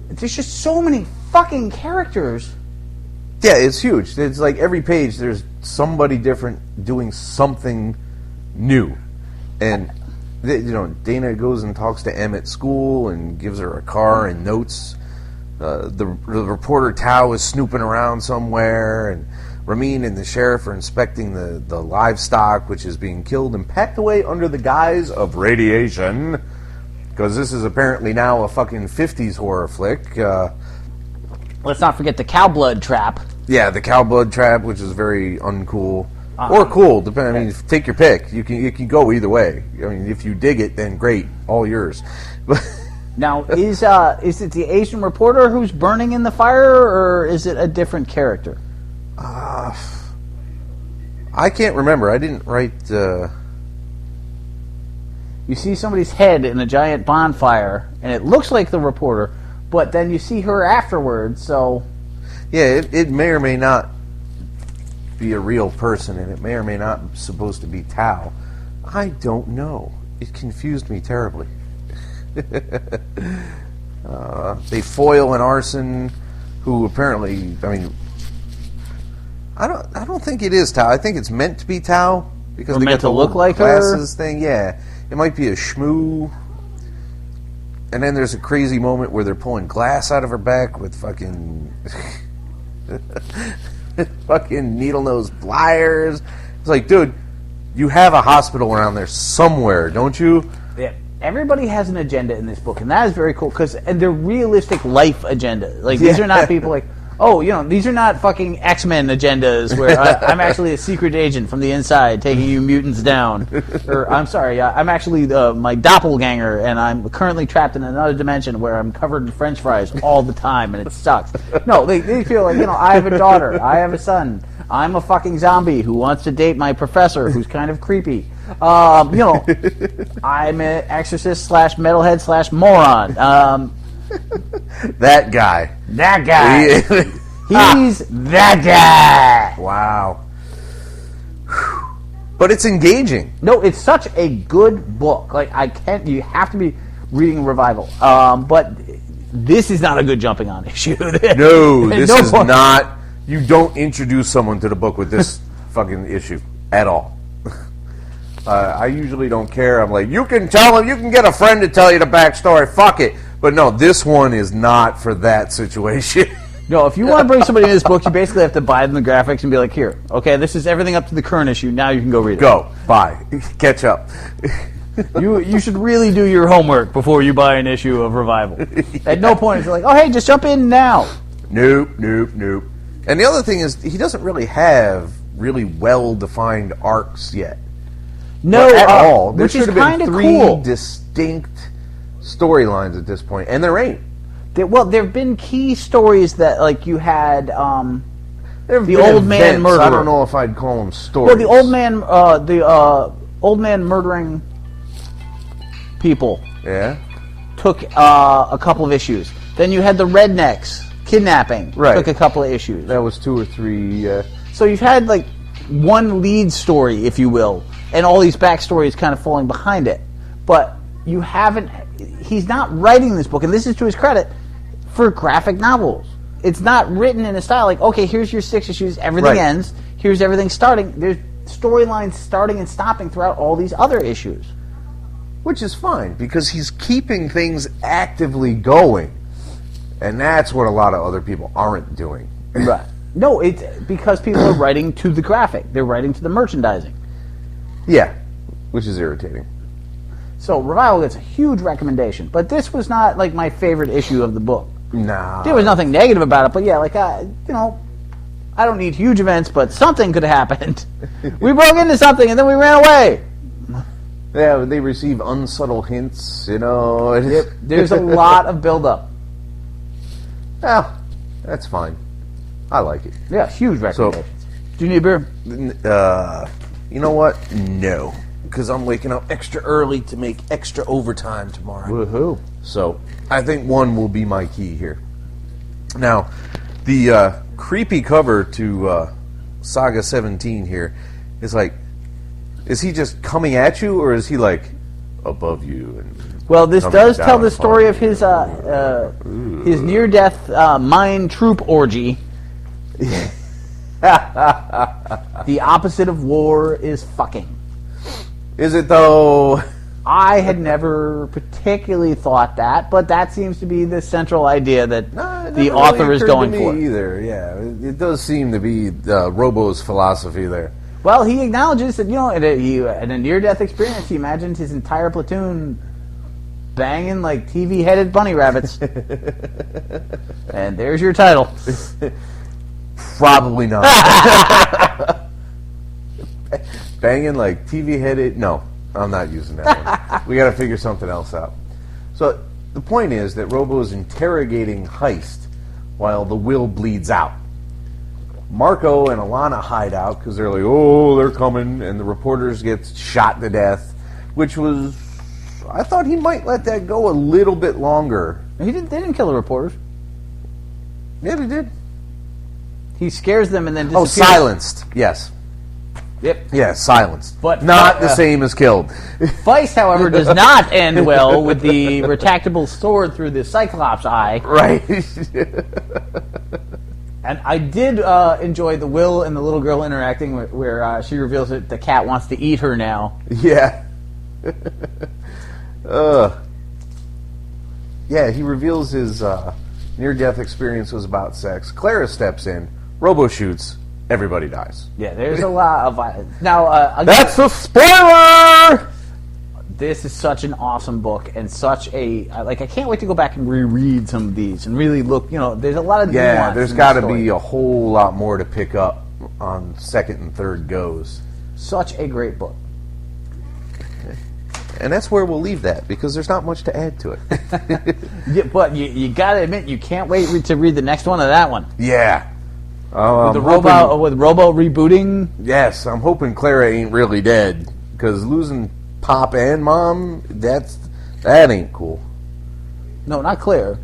there's just so many fucking characters. Yeah, it's huge. It's like every page there's somebody different doing something new. And, Dana goes and talks to Em at school and gives her a car and notes. The reporter Tao is snooping around somewhere, and Ramin and the sheriff are inspecting the livestock, which is being killed and packed away under the guise of radiation, because this is apparently now a fucking 50s horror flick. Let's not forget the cow blood trap. Yeah, the cow blood trap, which is very uncool. Or cool, depending. I mean, take your pick. You can go either way. I mean, if you dig it, then great, all yours. Now, is it the Asian reporter who's burning in the fire, or is it a different character? I can't remember. I didn't write. You see somebody's head in a giant bonfire, and it looks like the reporter, but then you see her afterwards. So, yeah, it may or may not be a real person, and it may or may not supposed to be Tao. I don't know. It confused me terribly. They foil an arson who apparently, I don't think it is Tao. I think it's meant to be Tao because Or they meant got the to look like glasses thing. Yeah, it might be a shmoo. And then there's a crazy moment where they're pulling glass out of her back with fucking needle nose pliers. It's like, dude, you have a hospital around there somewhere, don't you? yeah, everybody has an agenda in this book, and that is very cool, and they're realistic life agendas. Like, these are not people like, these are not fucking X-Men agendas where I'm actually a secret agent from the inside taking you mutants down. Or, I'm sorry, I'm actually my doppelganger, and I'm currently trapped in another dimension where I'm covered in french fries all the time, and it sucks. No, they feel like, I have a daughter, I have a son, I'm a fucking zombie who wants to date my professor who's kind of creepy. I'm an exorcist / metalhead / moron. That guy. He's that guy. Wow. But it's engaging. No, it's such a good book. Like, you have to be reading Revival. But this is not a good jumping on issue. No, this is not. You don't introduce someone to the book with this fucking issue at all. I usually don't care. I'm like, you can tell him, you can get a friend to tell you the backstory. Fuck it. But no, this one is not for that situation. No, if you want to bring somebody in this book, you basically have to buy them the graphics and be like, here, okay, this is everything up to the current issue. Now you can go read it. Go. Buy. Catch up. You should really do your homework before you buy an issue of Revival. At no point is it like, oh, hey, just jump in now. Nope. And the other thing is, he doesn't really have really well-defined arcs yet. No, at all. There which is should have kind been of 3 cool. distinct storylines at this point, and there ain't. There have been key stories that, like, you had the old man murderer. I don't know if I'd call them stories. Well, the old man murdering people. Yeah. Took a couple of issues. Then you had the rednecks kidnapping. Right. Took a couple of issues. That was 2 or 3. So you've had, like, one lead story, if you will, and all these backstories kind of falling behind it. But you haven't. He's not writing this book, and this is to his credit, for graphic novels. It's not written in a style like, okay, here's your 6 issues, everything ends. Here's everything starting. There's storylines starting and stopping throughout all these other issues. Which is fine, because he's keeping things actively going. And that's what a lot of other people aren't doing. Right. No, it's because people are writing to the graphic. They're writing to the merchandising. Yeah, which is irritating. So, Revival gets a huge recommendation. But this was not, like, my favorite issue of the book. Nah. There was nothing negative about it, but yeah, like, I don't need huge events, but something could have happened. We broke into something, and then we ran away. Yeah, they receive unsubtle hints, you know. Yep, there's a lot of build-up. Yeah, that's fine. I like it. Yeah, huge recommendations. Do you need a beer? You know what? No. Because I'm waking up extra early to make extra overtime tomorrow. Woohoo. So, I think 1 will be my key here. Now, the creepy cover to Saga 17 here is like, is he just coming at you, or is he like above you? And well, this does tell the story you? of his near-death mine troop orgy. The opposite of war is fucking. Is it though? I had never particularly thought that, but that seems to be the central idea that the author is going for. Either, yeah, it does seem to be Robo's philosophy there. Well, he acknowledges that, in a near-death experience, he imagined his entire platoon banging like TV-headed bunny rabbits. And there's your title. Probably not. Banging like TV-headed... No, I'm not using that one. We got to figure something else out. So, the point is that Robo is interrogating Heist while the will bleeds out. Marco and Alana hide out because they're like, oh, they're coming, and the reporters get shot to death, which was... I thought he might let that go a little bit longer. They didn't kill the reporters. Yeah, they did. He scares them and then disappears. Oh, silenced. Yes. Yep. Yeah, silenced. But not the same as killed. Feist, however, does not end well with the retractable sword through the Cyclops eye. Right. And I did enjoy the Will and the little girl interacting where she reveals that the cat wants to eat her now. Yeah. Yeah, he reveals his near-death experience was about sex. Clara steps in. Robo shoots. Everybody dies. Yeah, there's a lot of violence. Now, again, that's a spoiler! This is such an awesome book and such a... I can't wait to go back and reread some of these and really look, there's a lot of nuance. Yeah, there's got to be a whole lot more to pick up on second and third goes. Such a great book. And that's where we'll leave that, because there's not much to add to it. Yeah, but you got to admit, you can't wait to read the next one of that one. Yeah. With Robo rebooting? Yes, I'm hoping Clara ain't really dead, because losing Pop and Mom, that ain't cool. No, not Claire.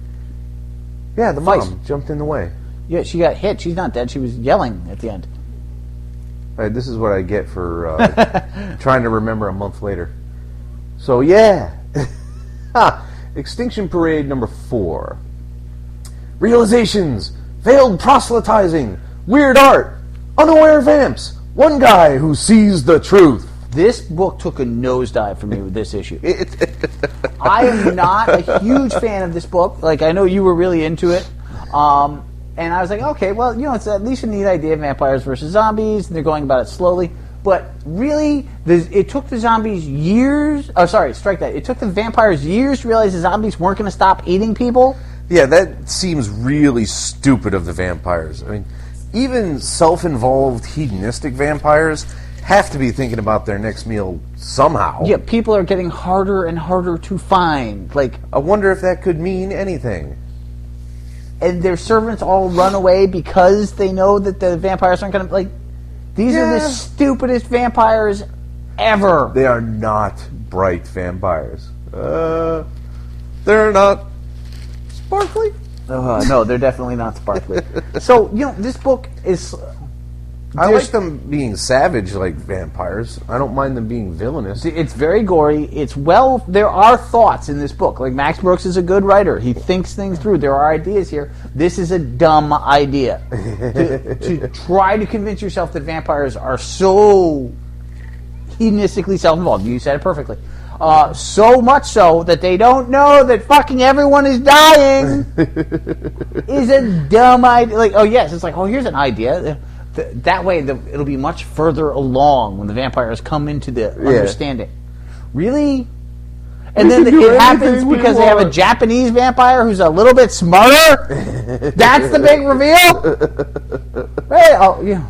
Yeah, the mom jumped in the way. Yeah, she got hit. She's not dead. She was yelling at the end. All right, this is what I get for trying to remember a month later. So, yeah. Extinction Parade number 4. Realizations, failed proselytizing, weird art, unaware vamps, one guy who sees the truth. This book took a nosedive for me with this issue. I am not a huge fan of this book. Like, I know you were really into it. And I was like, okay, well, it's at least a neat idea, vampires versus zombies, and they're going about it slowly. But really, it took the zombies years... Oh, sorry, strike that. It took the vampires years to realize the zombies weren't going to stop eating people. Yeah, that seems really stupid of the vampires. I mean, even self-involved hedonistic vampires have to be thinking about their next meal somehow. Yeah, people are getting harder and harder to find. Like, I wonder if that could mean anything. And their servants all run away because they know that the vampires aren't going to... These are the stupidest vampires ever. They are not bright vampires. They're not sparkly? No, they're definitely not sparkly. So, this book is... I like them being savage like vampires. I don't mind them being villainous. It's very gory. There are thoughts in this book. Like, Max Brooks is a good writer. He thinks things through. There are ideas here. This is a dumb idea. to try to convince yourself that vampires are so hedonistically self-involved. You said it perfectly. So much so that they don't know that fucking everyone is dying is a dumb idea. Like, oh yes, it's like, oh, here's an idea. That way, it'll be much further along when the vampires come into the understanding. Really? And then it happens because they have a Japanese vampire who's a little bit smarter? That's the big reveal? Hey, yeah.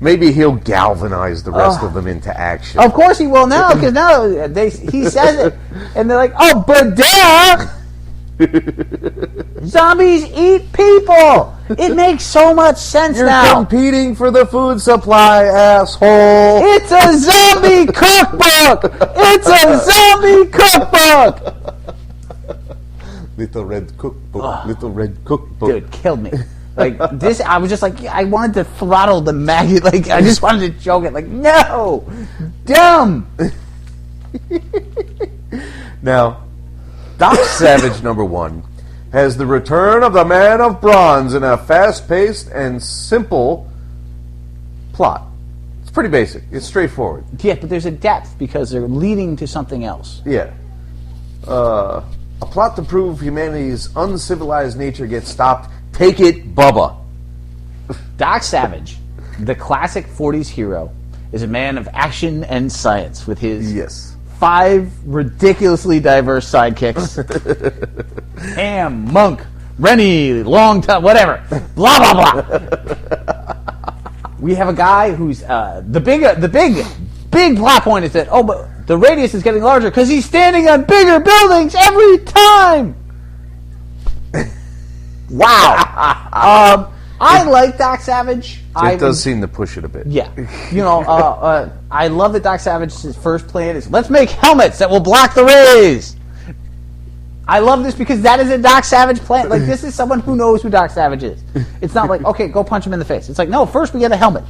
Maybe he'll galvanize the rest of them into action. Of course he will now, because now he says it, and they're like, oh, but duh! Zombies eat people! It makes so much sense now. You're competing for the food supply, asshole! It's a zombie cookbook! It's a zombie cookbook! Little red cookbook, little red cookbook. Dude, it killed me. Like, this, I was just like, I wanted to throttle the maggot. Like, I just wanted to choke it. Like, no! Dumb! Now, Doc Savage #1 has the return of the Man of Bronze in a fast-paced and simple plot. It's pretty basic. It's straightforward. Yeah, but there's a depth because they're leading to something else. Yeah. A plot to prove humanity's uncivilized nature gets stopped. Take it, Bubba. Doc Savage, the classic 40s hero, is a man of action and science with his 5 ridiculously diverse sidekicks. Ham, Monk, Rennie, Long Time, whatever. Blah, blah, blah. We have a guy who's... the big plot point is that, oh, but the radius is getting larger because he's standing on bigger buildings every time. Wow. I like Doc Savage. It does seem to push it a bit. Yeah. You know, I love that Doc Savage's first plan is, let's make helmets that will block the rays. I love this because that is a Doc Savage plan. Like, this is someone who knows who Doc Savage is. It's not like, okay, go punch him in the face. It's like, no, first we get a helmet.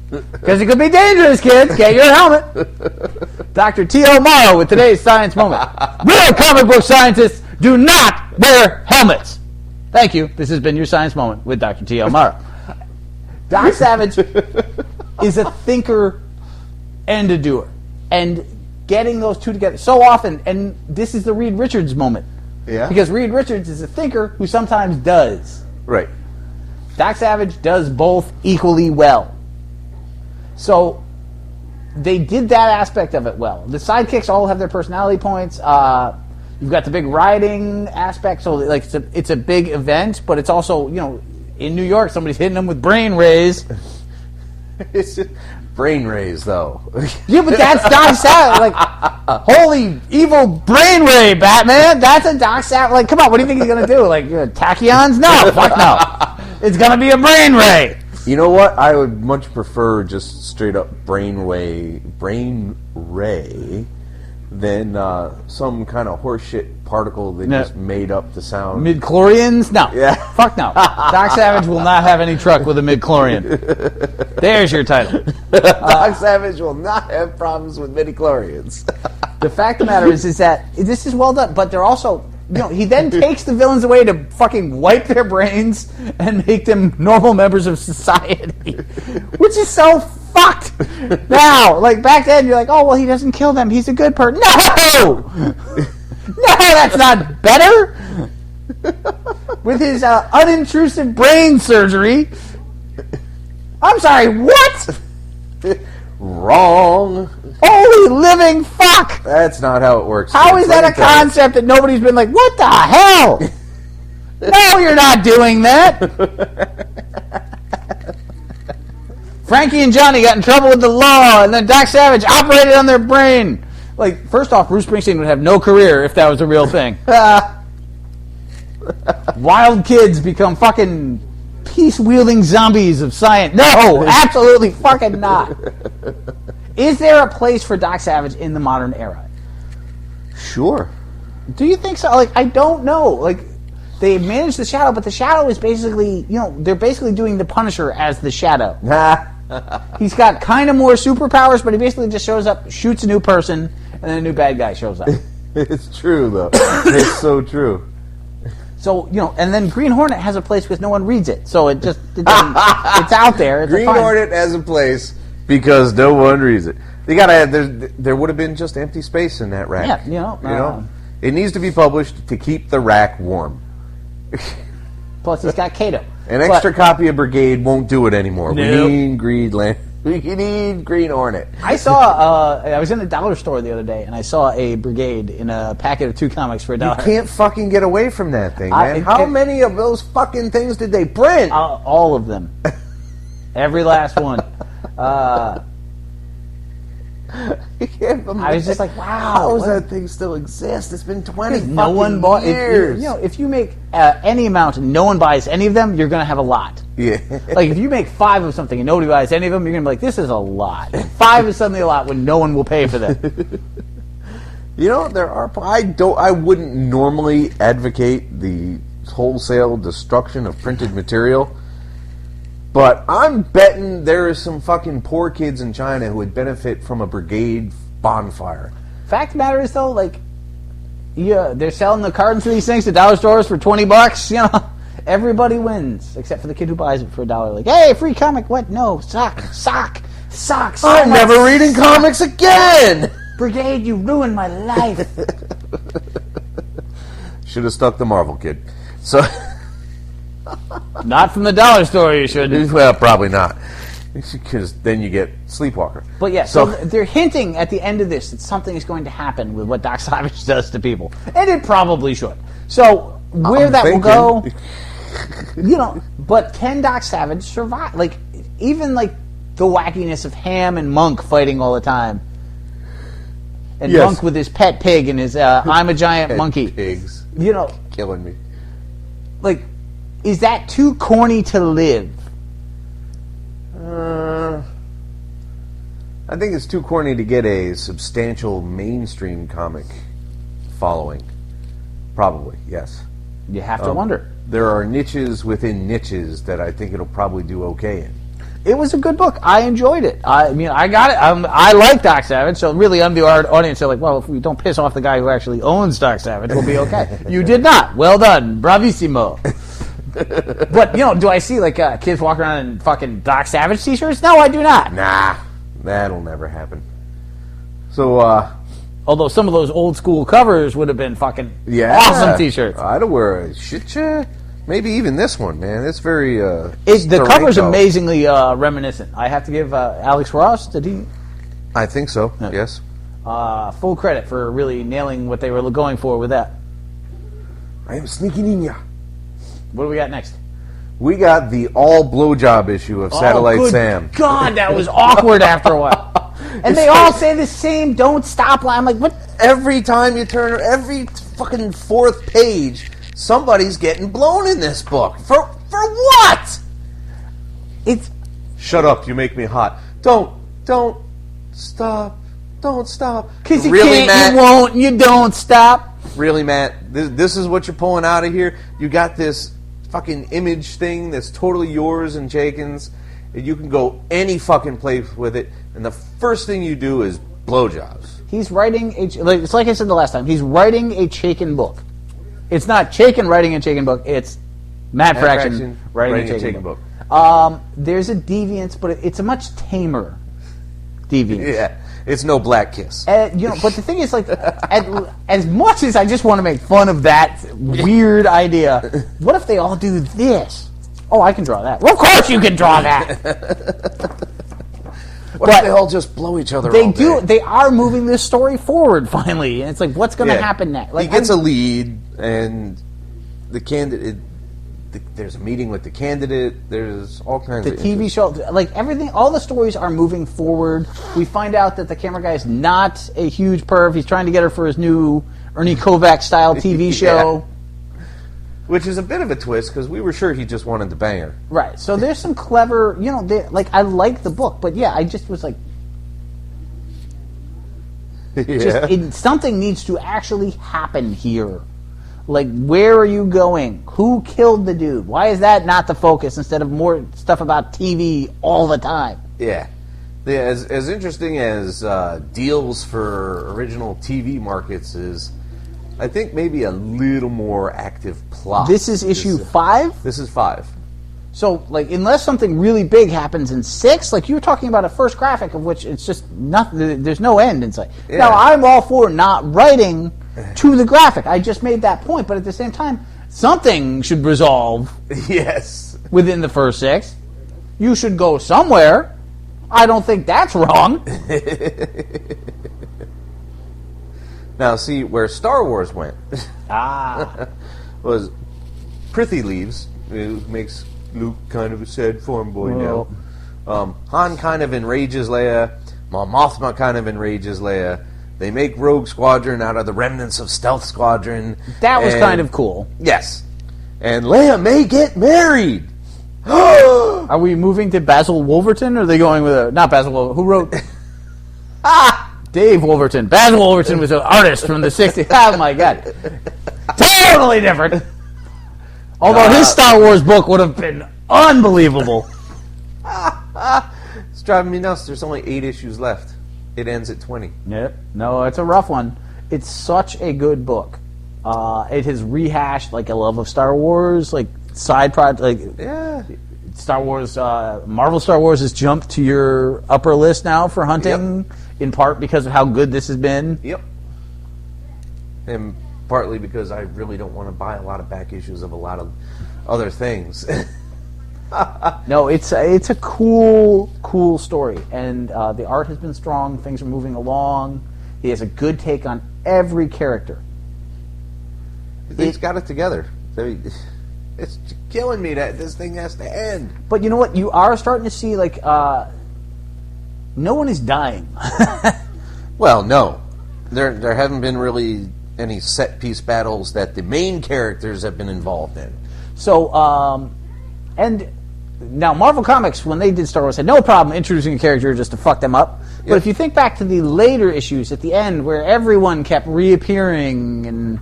Because it could be dangerous, kids. Get your helmet. Dr. T.O. Morrow with today's Science Moment. Real comic book scientists do not wear helmets. Thank you. This has been your Science Moment with Dr. T.O. Morrow. Doc Savage is a thinker and a doer. And getting those two together so often, and this is the Reed Richards moment. Yeah. Because Reed Richards is a thinker who sometimes does. Right. Doc Savage does both equally well. So they did that aspect of it well. The sidekicks all have their personality points. You've got the big riding aspect, so like it's a big event, but it's also, you know, in New York, somebody's hitting them with brain rays. It's just brain rays, though. Yeah, but that's Doc Savage. Like, holy evil brain ray, Batman. That's a Doc Savage. Like, come on, what do you think he's gonna do? Like, tachyons? No, fuck no. It's gonna be a brain ray. You know what? I would much prefer just straight up brain ray than some kind of horseshit particle they just made up to sound... Midichlorians? No. Yeah. Fuck no. Doc Savage will not have any truck with a midichlorian. There's your title. Doc Savage will not have problems with midichlorians. The fact of the matter is that this is well done, but they're also... You know, he then takes the villains away to fucking wipe their brains and make them normal members of society. Which is so fucked now. Like, back then, you're like, oh, well, he doesn't kill them. He's a good person. No! No, that's not better. With his unintrusive brain surgery. I'm sorry, what? Wrong. Holy living fuck! That's not how it works. How is that a concept that nobody's been like, what the hell? No, you're not doing that. Frankie and Johnny got in trouble with the law, and then Doc Savage operated on their brain. Like, first off, Bruce Springsteen would have no career if that was a real thing. Wild kids become fucking peace-wielding zombies of science. No, absolutely fucking not. Is there a place for Doc Savage in the modern era? Sure. Do you think so? Like, I don't know. Like, they manage the Shadow, but the Shadow is basically, they're basically doing the Punisher as the Shadow. He's got kind of more superpowers, but he basically just shows up, shoots a new person, and then a new bad guy shows up. It's true, though. It's so true. So, and then Green Hornet has a place because no one reads it. So it doesn't, it's out there. It's Green Hornet has a place because no one reads it. You gotta have, there would have been just empty space in that rack. Yeah, It needs to be published to keep the rack warm. Plus, he's got Kato. An extra copy of Brigade won't do it anymore. Nope. We need Green Hornet. I saw, I was in a dollar store the other day, and I saw a Brigade in a packet of 2 comics for $1. You can't fucking get away from that thing, man. How many of those fucking things did they print? All of them. Every last one. I was just like, wow. How does that thing still exist? It's been 20 fucking no one bought years. If you make any amount and no one buys any of them, you're going to have a lot. Yeah. Like, if you make 5 of something and nobody buys any of them, you're going to be like, this is a lot. 5 is suddenly a lot when no one will pay for them. There are... I wouldn't normally advocate the wholesale destruction of printed material, but I'm betting there is some fucking poor kids in China who would benefit from a Brigade bonfire. Fact of the matter is, though, they're selling the cartons of these things to dollar stores for $20. Everybody wins, except for the kid who buys it for $1. Like, hey, free comic. What? No, sock. I'm never reading comics again. Brigade, you ruined my life. Should have stuck the Marvel kid. So. Not from the dollar store, you shouldn't. Well, probably not. Because then you get Sleepwalker. But yeah, so they're hinting at the end of this that something is going to happen with what Doc Savage does to people. And it probably should. So, where will go, but can Doc Savage survive? Even the wackiness of Ham and Monk fighting all the time. And yes. Monk with his pet pig and his I'm a giant monkey. Pigs. Killing me. Is that too corny to live? I think it's too corny to get a substantial mainstream comic following. Probably, yes. You have to wonder. There are niches within niches that I think it'll probably do okay in. It was a good book. I enjoyed it. I got it. I like Doc Savage, so really I'm the audience. They're like, well, if we don't piss off the guy who actually owns Doc Savage, we'll be okay. You did not. Well done. Bravissimo. But, do I see, kids walking around in fucking Doc Savage t-shirts? No, I do not. Nah, that'll never happen. So, although some of those old school covers would have been fucking awesome t-shirts. I'd wear a shit. Maybe even this one, man. It's very, the cover's amazingly reminiscent. I have to give Alex Ross, did he? I think so, yes. Full credit for really nailing what they were going for with that. I am Sneaky Ninja. What do we got next? We got the all blowjob issue of Satellite Sam. God, that was awkward after a while. And they all say the same don't stop line. I'm like, what? Every time you turn, every fucking 4th page, somebody's getting blown in this book. For what? Shut up, you make me hot. Don't stop. Don't stop. Because you can't, Matt? You won't, you don't stop. Really, Matt? This is what you're pulling out of here? You got this fucking image thing that's totally yours and Jaken's, and you can go any fucking place with it, and the first thing you do is blowjobs. He's writing it's like I said the last time, he's writing a Chaykin book. It's not Chaykin writing a Chaykin book, it's Matt Fraction writing a Chaykin book. There's a deviance, but it's a much tamer deviance. Yeah. It's no Black Kiss. But the thing is, as much as I just want to make fun of that weird idea, what if they all do this? Oh, I can draw that. Well, of course you can draw that. What if they all just blow each other all day? They are moving this story forward, finally. And it's like, what's going to happen next? He gets a lead, and the candidate... There's a meeting with the candidate. There's all kinds of... The TV show, everything, all the stories are moving forward. We find out that the camera guy is not a huge perv. He's trying to get her for his new Ernie Kovacs-style TV show. Which is a bit of a twist, because we were sure he just wanted to bang her. Right. So there's some clever... I like the book, but I just was like... something needs to actually happen here. Like, where are you going? Who killed the dude? Why is that not the focus instead of more stuff about TV all the time? Yeah. As interesting as deals for original TV markets is, I think maybe a little more active plot. This is issue 5? This is 5. So, like, unless something really big happens in 6, like you were talking about a first graphic of which it's just nothing, there's no end in sight. Yeah. Now, I'm all for not writing to the graphic. I just made that point, but at the same time, something should resolve Yes. within the first 6. You should go somewhere. I don't think that's wrong. Now, see, where Star Wars went was Prithee leaves, who makes Luke kind of a sad farm boy now. Han kind of enrages Leia. Mon Mothma kind of enrages Leia. They make Rogue Squadron out of the remnants of Stealth Squadron. That was kind of cool. Yes. And Leia may get married. Are we moving to Basil Wolverton, or are they going with not Basil Wolverton? Who wrote... Dave Wolverton. Basil Wolverton was an artist from the 60s. Oh, my God. Totally different. Although his Star Wars book would have been unbelievable. It's driving me nuts. There's only 8 issues left. It ends at 20. Yep. No, it's a rough one. It's such a good book. It has rehashed like a love of Star Wars, like side project. Like Star Wars, Marvel Star Wars has jumped to your upper list now for hunting, in part because of how good this has been. Yep. And partly because I really don't want to buy a lot of back issues of a lot of other things. No, it's a cool story, and the art has been strong. Things are moving along. He has a good take on every character. He's got it together. It's killing me that this thing has to end. But you know what? You are starting to see like no one is dying. Well, no, there haven't been really any set piece battles that the main characters have been involved in. So, and now Marvel Comics, when they did Star Wars, had no problem introducing a character just to fuck them up. But if you think back to the later issues at the end, where everyone kept reappearing, and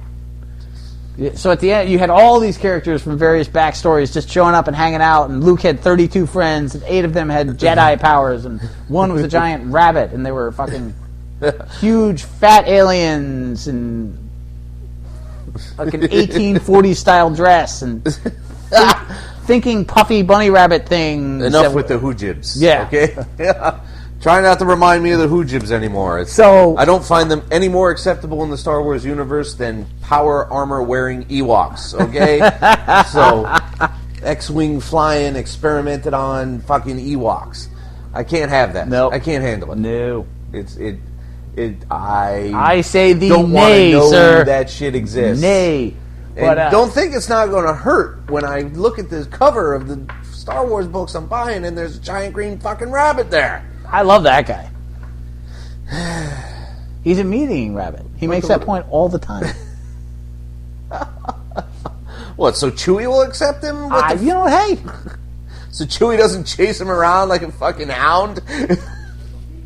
so at the end you had all these characters from various backstories just showing up and hanging out, and Luke had 32 friends, and 8 of them had Jedi powers, and 1 was a giant rabbit, and they were fucking huge fat aliens, and like an 1840s style dress, and thinking puffy bunny rabbit things. Enough with the hoojibs. Yeah. Okay? Try not to remind me of the hoojibs anymore. So I don't find them any more acceptable in the Star Wars universe than power armor wearing Ewoks, okay? So, X-Wing flying, experimented on fucking Ewoks. I can't have that. Nope. I can't handle it. No. I say thee don't want to nay, know sir. that shit exists. Nay. And But, don't think it's not going to hurt when I look at the cover of the Star Wars books I'm buying and there's a giant green fucking rabbit there. I love that guy. He's a meat-eating rabbit. He makes that point all the time. What, so Chewie will accept him? You know what, hey. So Chewie doesn't chase him around like a fucking hound?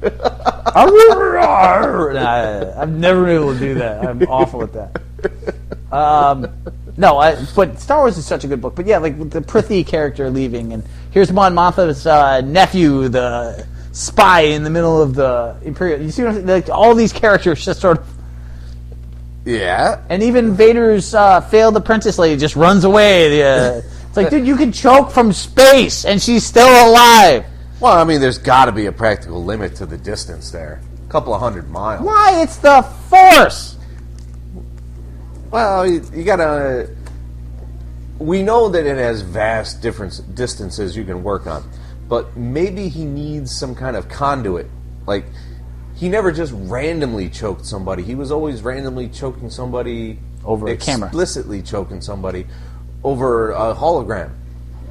I've never been able to do that. I'm awful at that. But Star Wars is such a good book. But yeah, like with the Prithee character leaving, and here's Mon Mothma's nephew, the spy in the middle of the Imperial. You see what I'm saying? Like, all these characters just sort of. Yeah. And even Vader's failed apprentice lady just runs away. It's like, dude, you can choke from space, and she's still alive. Well, I mean, there's got to be a practical limit to the distance there. A couple of 100 miles. Why? It's the Force. Well, you gotta. We know that it has vast different distances you can work on, but maybe he needs some kind of conduit. Like, he never just randomly choked somebody. He was always randomly choking somebody over a camera, explicitly choking somebody over a hologram.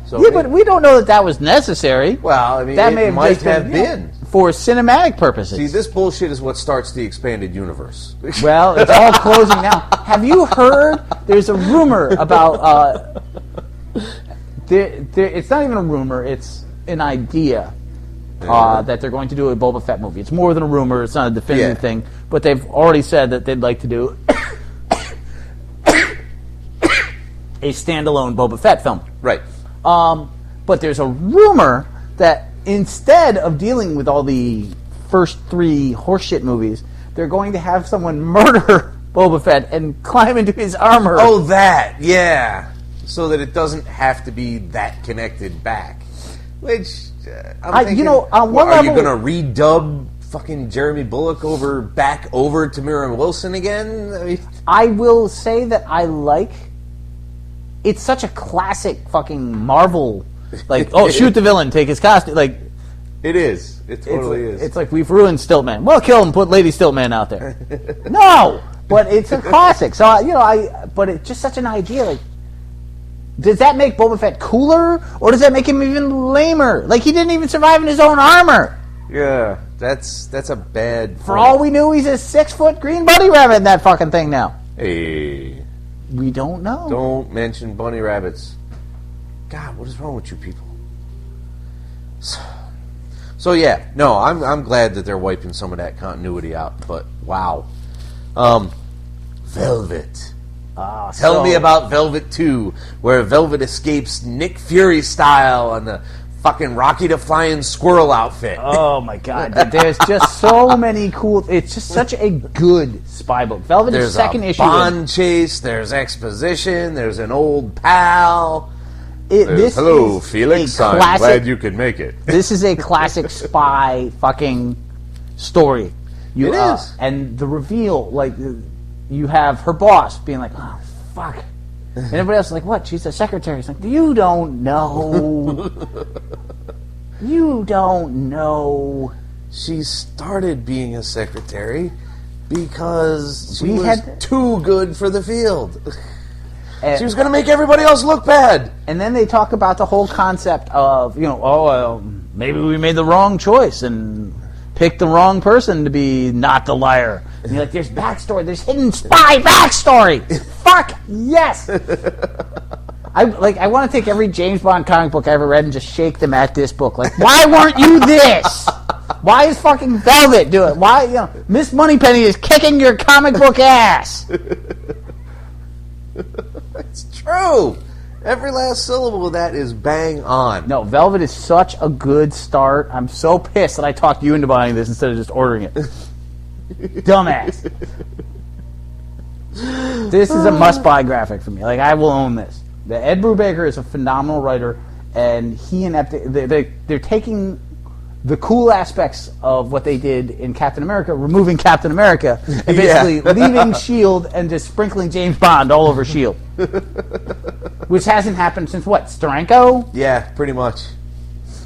So yeah, but we don't know that was necessary. Well, I mean, that it might have been for cinematic purposes. See, this bullshit is what starts the expanded universe. Well, it's all closing now. Have you heard? There's a rumor about. It's not even a rumor. It's an idea that they're going to do a Boba Fett movie. It's more than a rumor. It's not a definitive thing. But they've already said that they'd like to do a standalone Boba Fett film. Right. But there's a rumor that instead of dealing with all the first 3 horseshit movies, they're going to have someone murder Boba Fett and climb into his armor. Oh, that, yeah. So that it doesn't have to be that connected back. Which, I'm thinking, on one are you level, going to redub fucking Jeremy Bullock back over to Mira Wilson again? I mean, I will say that I like... It's such a classic fucking Marvel... Like, oh, shoot the villain, take his costume. Like, it is. It totally is. It's like, we've ruined Stiltman. Well, kill him, put Lady Stiltman out there. No! But it's a classic. So, but it's just such an idea. Like, does that make Boba Fett cooler? Or does that make him even lamer? Like, he didn't even survive in his own armor. Yeah, that's a bad... For all we knew, he's a 6-foot green bunny rabbit in that fucking thing now. Hey. We don't know. Don't mention bunny rabbits. God, what is wrong with you people? So yeah, no, I'm glad that they're wiping some of that continuity out. But wow, Velvet. Tell me about Velvet 2, where Velvet escapes Nick Fury style on the fucking Rocky the Flying Squirrel outfit. Oh my god, there's just so many cool... It's just such a good spy book. Velvet is second issue. There's a Bond chase, there's exposition, there's an old pal. Hello, Felix. I'm glad you could make it. This is a classic spy fucking story. It is. And the reveal, like, you have her boss being like, oh, fuck. And everybody else is like, what? She's a secretary. It's like, you don't know. You don't know. She started being a secretary because she was had too good for the field. And she was going to make everybody else look bad. And then they talk about the whole concept of, maybe we made the wrong choice and picked the wrong person to be not the liar. And you're like, there's backstory, there's hidden spy backstory. Fuck yes. I want to take every James Bond comic book I ever read and just shake them at this book. Like, why weren't you this? Why is fucking Velvet doing it? Why, Miss Moneypenny is kicking your comic book ass. It's true. Every last syllable of that is bang on. No, Velvet is such a good start. I'm so pissed that I talked you into buying this instead of just ordering it. Dumbass. This is a must-buy graphic for me. Like, I will own this. Ed Brubaker is a phenomenal writer, and he and they're taking the cool aspects of what they did in Captain America, removing Captain America, and basically leaving S.H.I.E.L.D. and just sprinkling James Bond all over S.H.I.E.L.D. Which hasn't happened since what, Steranko? Yeah, pretty much.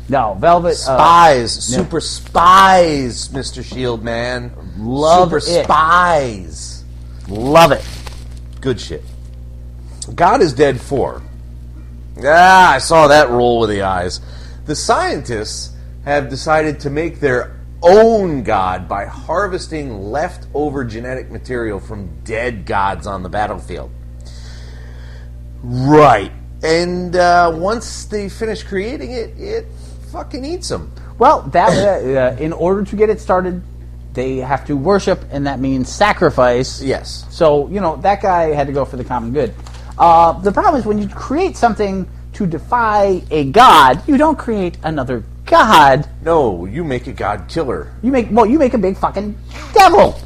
No, Velvet... Spies. Super spies, Mr. S.H.I.E.L.D., man. Love Super it. spies. Love it. Good shit. God is Dead 4. I saw that roll with the eyes. The scientists have decided to make their own god by harvesting leftover genetic material from dead gods on the battlefield. Right. And once they finish creating it, it fucking eats them. Well, that in order to get it started, they have to worship, and that means sacrifice. Yes. So, that guy had to go for the common good. The problem is when you create something to defy a god, you don't create another god. No, you make a god killer. You make a big fucking devil.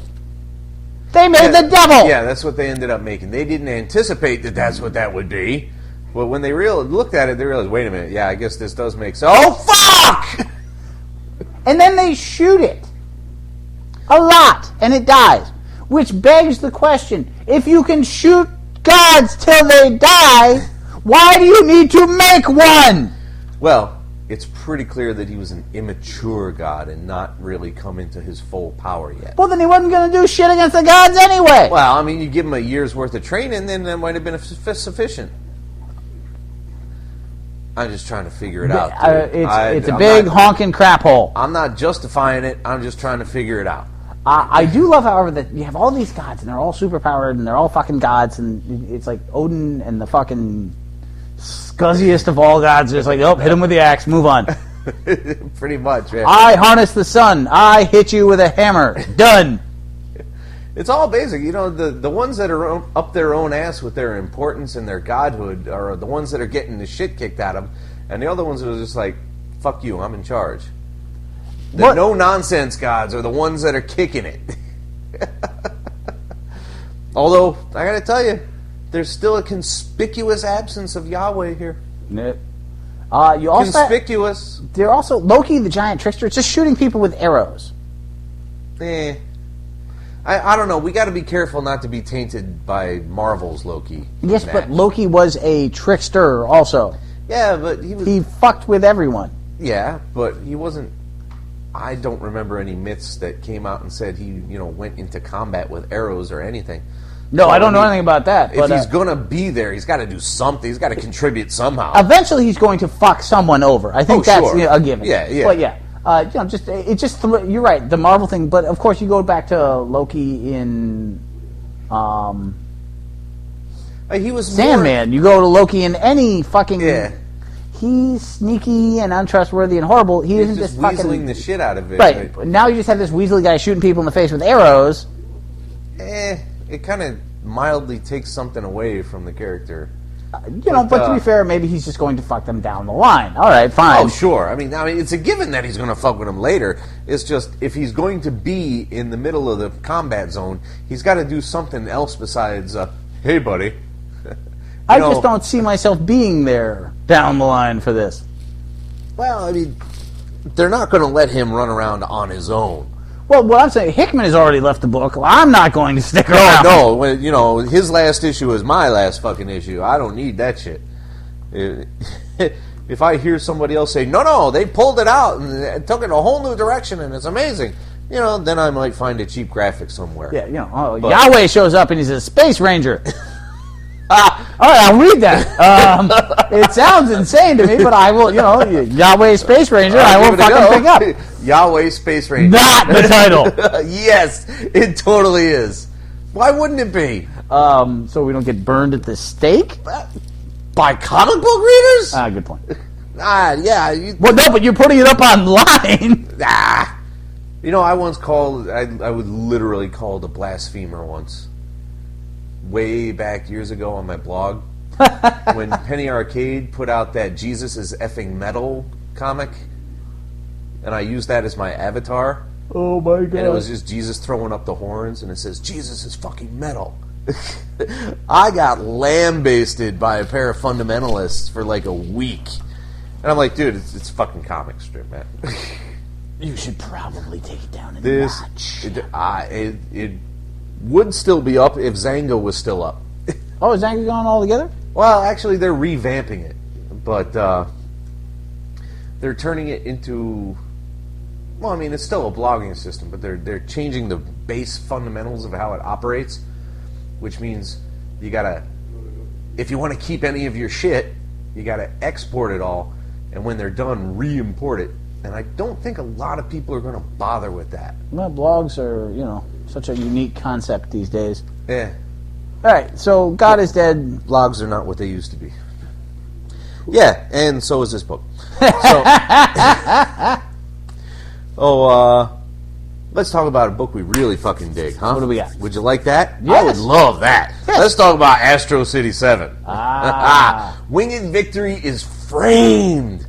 They made the devil. Yeah, that's what they ended up making. They didn't anticipate that that's what that would be. But when they looked at it, they realized, wait a minute, yeah, I guess this does make sense. Oh, fuck! And then they shoot it. A lot. And it dies. Which begs the question, if you can shoot gods till they die, why do you need to make one? Well, it's pretty clear that he was an immature god and not really come into his full power yet. Well, then he wasn't going to do shit against the gods anyway. Well, I mean, you give him a year's worth of training, then that might have been sufficient. I'm just trying to figure it out. It's a big honking crap hole. I'm not justifying it. I'm just trying to figure it out. I do love, however, that you have all these gods, and they're all superpowered, and they're all fucking gods, and it's like Odin and the fucking scuzziest of all gods. Just like, oh, hit him with the axe, move on. Pretty much, man. I harness the sun. I hit you with a hammer. Done. It's all basic. You know, the ones that are up their own ass with their importance and their godhood are the ones that are getting the shit kicked out of them, and the other ones are just like, fuck you, I'm in charge. The no-nonsense gods are the ones that are kicking it. Although, I gotta tell you, there's still a conspicuous absence of YAHWEH here. You also Conspicuous. They're also Loki, the giant trickster. It's just shooting people with arrows. I don't know. We got to be careful not to be tainted by Marvel's Loki. Yes, but Loki was a trickster also. Yeah, but he fucked with everyone. Yeah, but he wasn't. I don't remember any myths that came out and said he, went into combat with arrows or anything. No, I don't know anything about that. If he's going to be there, he's got to do something. He's got to contribute somehow. Eventually, he's going to fuck someone over. I think that's a given. Yeah. But yeah, you're right. The Marvel thing, but of course, you go back to Loki in he was Sandman. You go to Loki in any fucking. Yeah. He's sneaky and untrustworthy and horrible. He isn't just fucking weaseling the shit out of it. Right. But now you just have this weaselly guy shooting people in the face with arrows. It kind of mildly takes something away from the character. But to be fair, maybe he's just going to fuck them down the line. All right, fine. Oh, sure. I mean, it's a given that he's going to fuck with them later. It's just, if he's going to be in the middle of the combat zone, he's got to do something else besides, hey, buddy. I just don't see myself being there down the line for this. Well, I mean, they're not going to let him run around on his own. Well, what I'm saying, Hickman has already left the book. Well, I'm not going to stick around. No, his last issue is my last fucking issue. I don't need that shit. If I hear somebody else say, no, they pulled it out and took it a whole new direction and it's amazing, then I might find a cheap graphic somewhere. Yeah, YAHWEH shows up and he's a space ranger. All right, I'll read that. It sounds insane to me, but I will, YAHWEH Space Ranger, I will fucking pick up. YAHWEH Space Ranger. Not the title. Yes, it totally is. Why wouldn't it be? So we don't get burned at the stake? By comic book readers? Good point. Yeah. Well, no, but you're putting it up online. I once I would literally called a blasphemer once. Way back years ago on my blog, when Penny Arcade put out that Jesus is effing metal comic, and I used that as my avatar. Oh my god! And it was just Jesus throwing up the horns, and it says Jesus is fucking metal. I got lambasted by a pair of fundamentalists for like a week, and I'm like, dude, it's fucking comic strip, man. You should probably take it down a notch. It would still be up if Zango was still up. Oh, is Zango gone altogether? Well, actually, they're revamping it, but they're turning it into. Well, I mean, it's still a blogging system, but they're changing the base fundamentals of how it operates, which means you gotta, if you want to keep any of your shit, you gotta export it all, and when they're done, re-import it. And I don't think a lot of people are going to bother with that. Well, blogs are, such a unique concept these days. Yeah. All right, so God is dead. Blogs are not what they used to be. Yeah, and so is this book. Let's talk about a book we really fucking dig, huh? What do we got? Would you like that? Yes. I would love that. Yes. Let's talk about Astro City 7. Winged Victory is framed.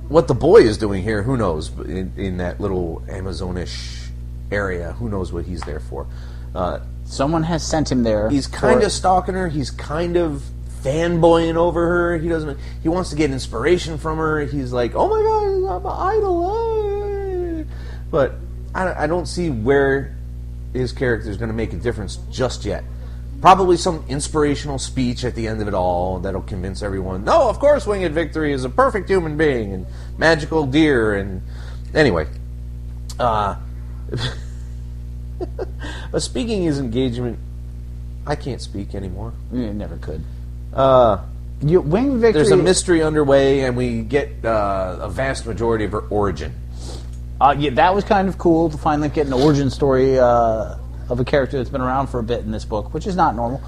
What the boy is doing here, who knows? In that little Amazonish area, who knows what he's there for? Someone has sent him there. He's kind of stalking her. He's kind of fanboying over her. He wants to get inspiration from her. He's like, oh my god, I'm an idol. But I don't see where his character is going to make a difference just yet. Probably some inspirational speech at the end of it all that'll convince everyone, no, of course Winged Victory is a perfect human being and magical deer and... Anyway. But speaking his engagement, I can't speak anymore. You never could. Winged Victory... There's a mystery underway and we get a vast majority of her origin. That was kind of cool to finally get an origin story of a character that's been around for a bit in this book, which is not normal.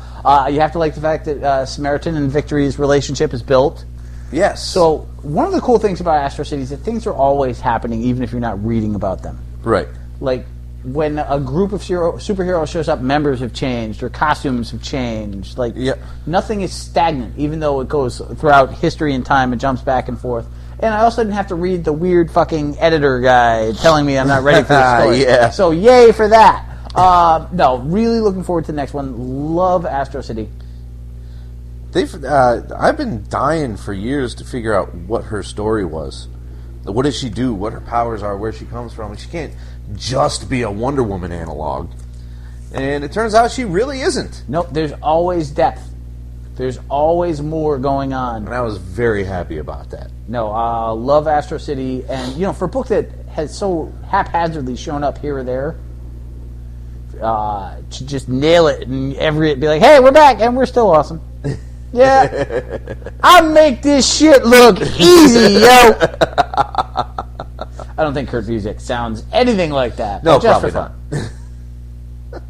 You have to like the fact that Samaritan and Victory's relationship is built. Yes. So one of the cool things about Astro City is that things are always happening, even if you're not reading about them. Right. like when a group of superheroes shows up, members have changed or costumes have changed. Like nothing is stagnant, even though it goes throughout history and time and jumps back and forth. And I also didn't have to read the weird fucking editor guy telling me I'm not ready for the story. Yeah. So yay for that. No, really looking forward to the next one. Love Astro City. I've been dying for years to figure out what her story was. What does she do? What her powers are? Where she comes from? She can't just be a Wonder Woman analog. And it turns out she really isn't. Nope, there's always depth. There's always more going on. And I was very happy about that. No, love Astro City. And, for a book that has so haphazardly shown up here or there, to just nail it and be like, hey, we're back and we're still awesome. Yeah. I make this shit look easy, yo. I don't think Kurt Busiek sounds anything like that. No, just probably for fun.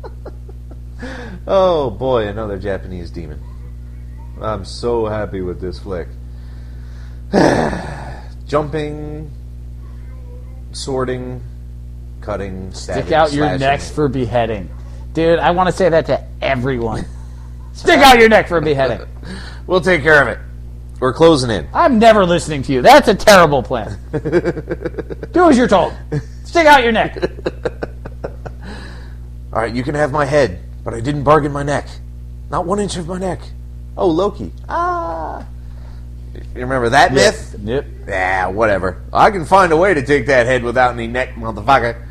Not. Oh, boy, another Japanese demon. I'm so happy with this flick. Jumping, sorting, cutting, stabbing, Stick out your slashing. necks for beheading. Dude, I want to say that to everyone. Stick out your neck for beheading. We'll take care of it. We're closing in. I'm never listening to you. That's a terrible plan. Do as you're told. Stick out your neck. All right, you can have my head, but I didn't bargain my neck. Not 1 inch of my neck. Oh, Loki. You remember that myth? Yep. Yeah, whatever. I can find a way to take that head without any neck, motherfucker.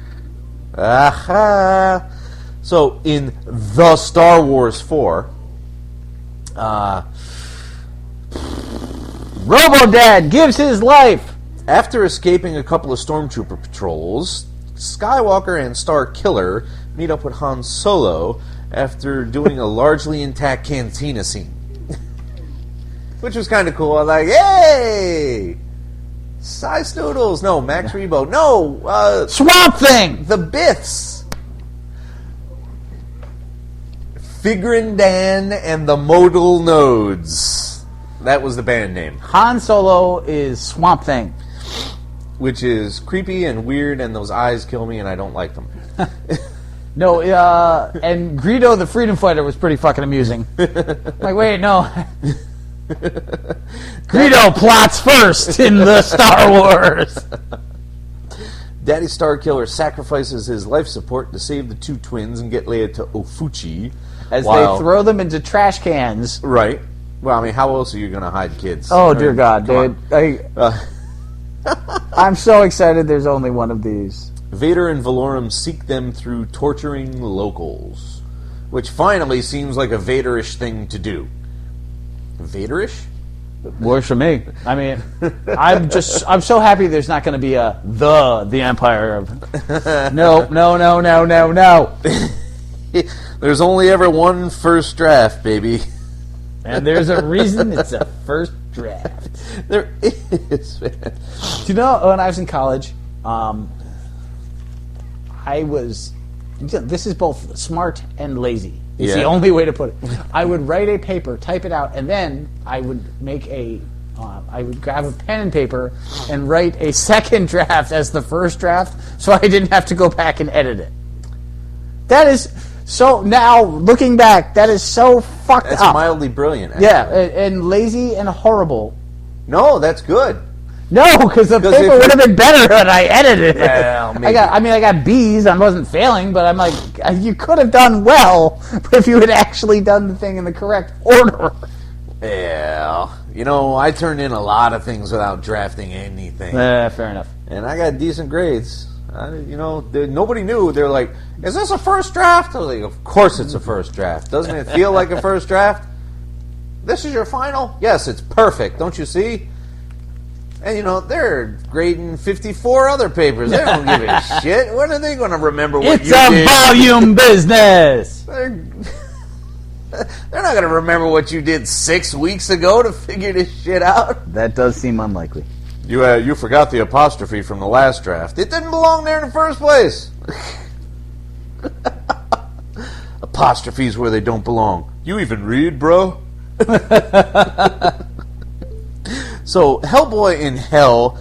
Aha. So, in The Star Wars 4, Robo-Dad gives his life. after escaping a couple of stormtrooper patrols, Skywalker and Star Killer meet up with Han Solo after doing a largely intact cantina scene. Which was kind of cool. I was like, hey! Size Noodles. No, Max Rebo. No! Swamp Thing! The Biths. Figurin Dan and the Modal Nodes. That was the band name. Han Solo is Swamp Thing. Which is creepy and weird, and those eyes kill me, and I don't like them. No, and Greedo the Freedom Fighter was pretty fucking amusing. Like, wait, no. Greedo plots first in the Star Wars. Daddy Star Killer sacrifices his life support to save the two twins and get Leia to Ofuchi. As they throw them into trash cans. Right. Well, I mean, how else are you going to hide kids? Oh, dear God, dude. I'm so excited there's only one of these. Vader and Valorum seek them through torturing locals, which finally seems like a Vaderish thing to do. Vaderish? Works for me. I mean, I'm so happy there's not going to be the Empire of... No. There's only ever one first draft, baby. And there's a reason it's a first draft. There is, man. Do you know, when I was in college, this is both smart and lazy. It's the only way to put it. I would write a paper, type it out, and then I would I would grab a pen and paper and write a second draft as the first draft, so I didn't have to go back and edit it. That is so. Now looking back, that is so fucked up. That's mildly brilliant. Actually. Yeah, and lazy and horrible. No, that's good. No, because the paper would have been better had I edited it. Well, maybe. I got B's. I wasn't failing, but I'm like, you could have done well if you had actually done the thing in the correct order. Yeah, I turned in a lot of things without drafting anything. Fair enough. And I got decent grades. Nobody knew. They're like, is this a first draft? I was like, of course it's a first draft. Doesn't it feel like a first draft? This is your final? Yes, it's perfect. Don't you see? And, they're grading 54 other papers. They don't give a shit. When are they going to remember what you did? It's a volume business! They're not going to remember what you did 6 weeks ago to figure this shit out. That does seem unlikely. You forgot the apostrophe from the last draft. It didn't belong there in the first place. Apostrophes where they don't belong. You even read, bro? So, Hellboy in Hell,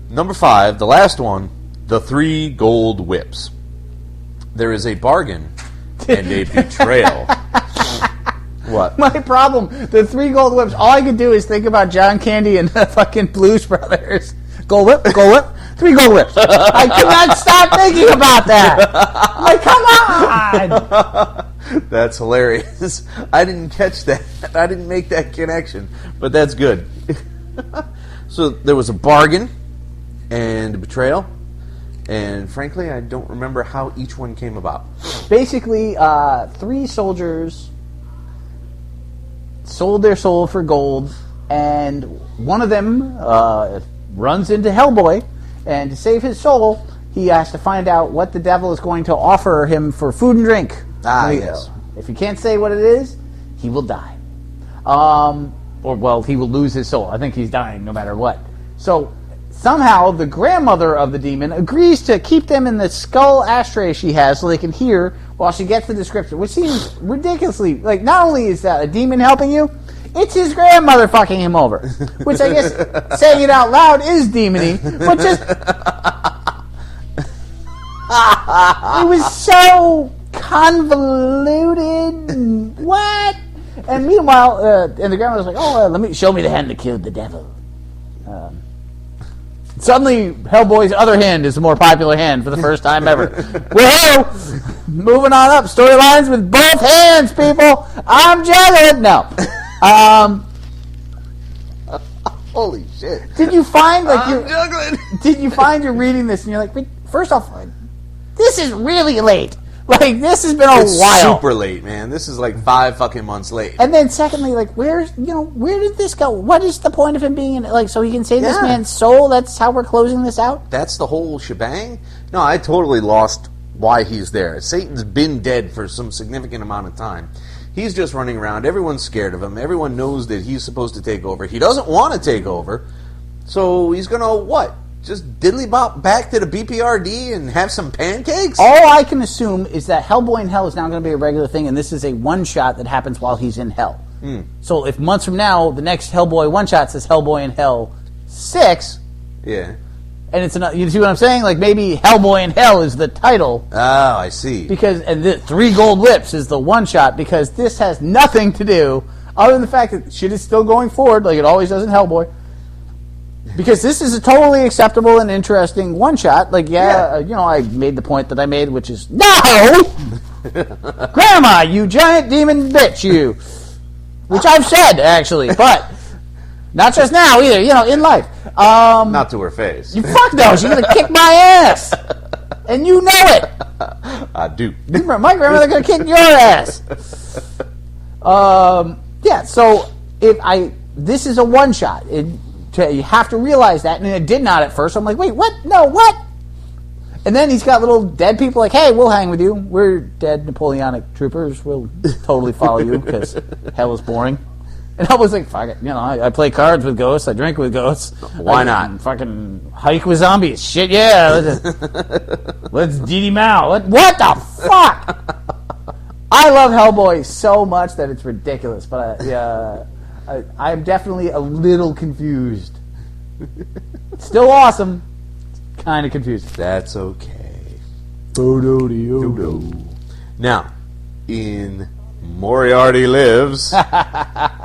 number 5, the last one, The 3 Gold Whips. there is a bargain and a betrayal. What? My problem, the 3 gold whips, all I could do is think about John Candy and the fucking Blues Brothers. Gold whip, 3 gold whips. I could not stop thinking about that. Like, come on! That's hilarious. I didn't catch that. I didn't make that connection, but that's good. So there was a bargain and a betrayal, and frankly, I don't remember how each one came about. Basically, 3 soldiers sold their soul for gold, and one of them runs into Hellboy, and to save his soul, he has to find out what the devil is going to offer him for food and drink. Yes. If he can't say what it is, he will die. He will lose his soul. I think he's dying no matter what. So, somehow, the grandmother of the demon agrees to keep them in the skull ashtray she has so they can hear while she gets the description, which seems ridiculously, like, not only is that a demon helping you, it's his grandmother fucking him over. Which I guess, saying it out loud is demony, but just... it was so convoluted. What? And meanwhile, and the grandmother's like, let me show me the hand that killed the devil. Suddenly, Hellboy's other hand is a more popular hand for the first time ever. Whoa! Moving on up, storylines with both hands, people. I'm juggling. No. Holy shit! Did you find I'm juggling? Did you find you're reading this and you're like, first off, this is really late. Like, this has been a while. Super late, man. This is like 5 fucking months late. And then secondly, like, where did this go? What is the point of him being in it? Like, so he can save this man's soul? That's how we're closing this out? That's the whole shebang? No, I totally lost why he's there. Satan's been dead for some significant amount of time. He's just running around. Everyone's scared of him. Everyone knows that he's supposed to take over. He doesn't want to take over. So he's going to, what? Just diddly-bop back to the BPRD and have some pancakes? All I can assume is that Hellboy in Hell is now going to be a regular thing, and this is a one-shot that happens while he's in Hell. So if months from now, the next Hellboy one-shot says Hellboy in Hell 6... Yeah. And it's another, you see what I'm saying? Like, maybe Hellboy in Hell is the title. Oh, I see. Because, and the 3 gold whips is the one-shot, because this has nothing to do, other than the fact that shit is still going forward, like it always does in Hellboy. Because this is a totally acceptable and interesting one-shot. Like, I made the point that I made, which is, no! Grandma, you giant demon bitch, you! Which I've said, actually, but not just now, either, in life. Not to her face. You fuck no, she's gonna kick my ass! And you know it! I do. My grandmother gonna kick your ass! So, this is a one-shot. You have to realize that, and it did not at first. I'm like, wait, what? No, what? And then he's got little dead people like, hey, we'll hang with you. We're dead Napoleonic troopers. We'll totally follow you because hell is boring. And I was like, fuck it. I play cards with ghosts. I drink with ghosts. Why not? Fucking hike with zombies. Shit, yeah. Let's Dee Mao. What the fuck? I love Hellboy so much that it's ridiculous. But I'm definitely a little confused. Still awesome. Kind of confused. That's okay. Now, in Moriarty Lives,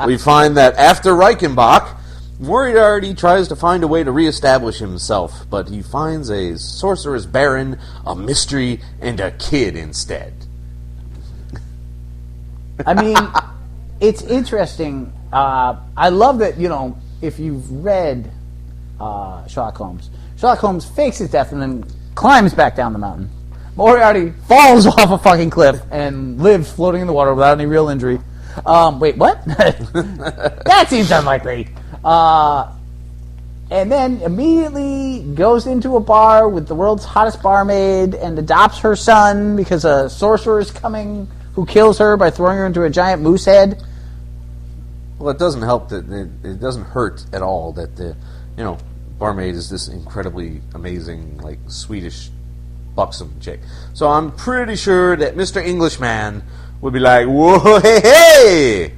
we find that after Reichenbach, Moriarty tries to find a way to reestablish himself, but he finds a sorceress baron, a mystery, and a kid instead. I mean, it's interesting. I love that, if you've read Sherlock Holmes fakes his death and then climbs back down the mountain. Moriarty falls off a fucking cliff and lives floating in the water without any real injury. Wait, what? That seems unlikely. And then immediately goes into a bar with the world's hottest barmaid and adopts her son because a sorcerer is coming who kills her by throwing her into a giant moose head. Well, it doesn't help that it doesn't hurt at all that the barmaid is this incredibly amazing, like, Swedish buxom chick. So I'm pretty sure that Mr. Englishman would be like, whoa, hey,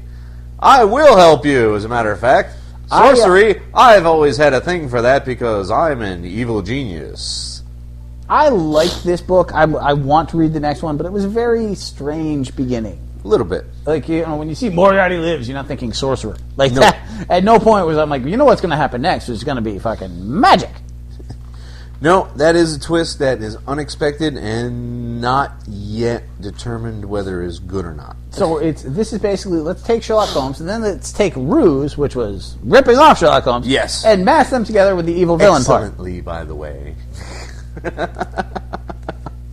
I will help you, as a matter of fact. Sorcery, I've always had a thing for that because I'm an evil genius. I liked this book. I want to read the next one, but it was a very strange beginning. A little bit. Like, you know, when you see Moriarty lives, you're not thinking sorcerer. Like, No. that, at no point was I'm like, you know what's going to happen next? It's going to be fucking magic. No, that is a twist that is unexpected and not yet determined whether is good or not. So this is basically, let's take Sherlock Holmes, and then let's take Ruse, which was ripping off Sherlock Holmes, Yes. and mash them together with the evil villain part. Excellently, by the way.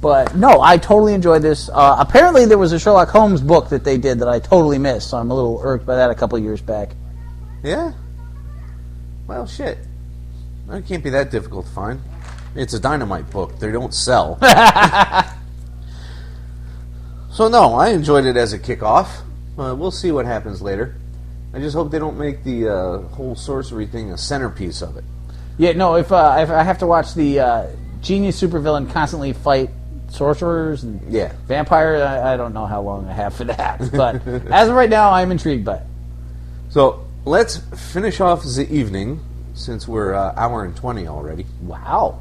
But no, I totally enjoyed this. Apparently there was a Sherlock Holmes book that they did that I totally missed, so I'm a little irked by that a couple years back. Yeah? Well, shit. It can't be that difficult to find. It's a Dynamite book. They don't sell. So, no, I enjoyed it as a kickoff. We'll see what happens later. I just hope they don't make the whole sorcery thing a centerpiece of it. Yeah, no, if I have to watch the genius supervillain constantly fight sorcerers and vampires, I don't know how long I have for that. But as of right now, I'm intrigued by it. So, let's finish off the evening, since we're hour and 20 already. Wow.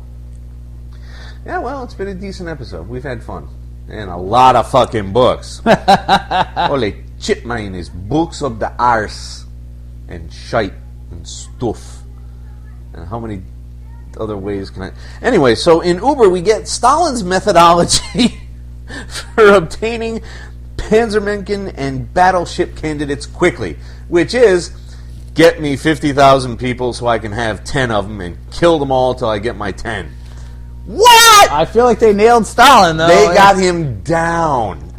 Yeah, well, it's been a decent episode. We've had fun. And a lot of fucking books. Holy shit, man, is books of the arse. And shite and stuff. And how many other ways can I... Anyway, so in Uber, we get Stalin's methodology for obtaining Panzermenken and battleship candidates quickly. Which is, get me 50,000 people so I can have 10 of them and kill them all till I get my 10. What? I feel like they nailed Stalin, though. They got him down.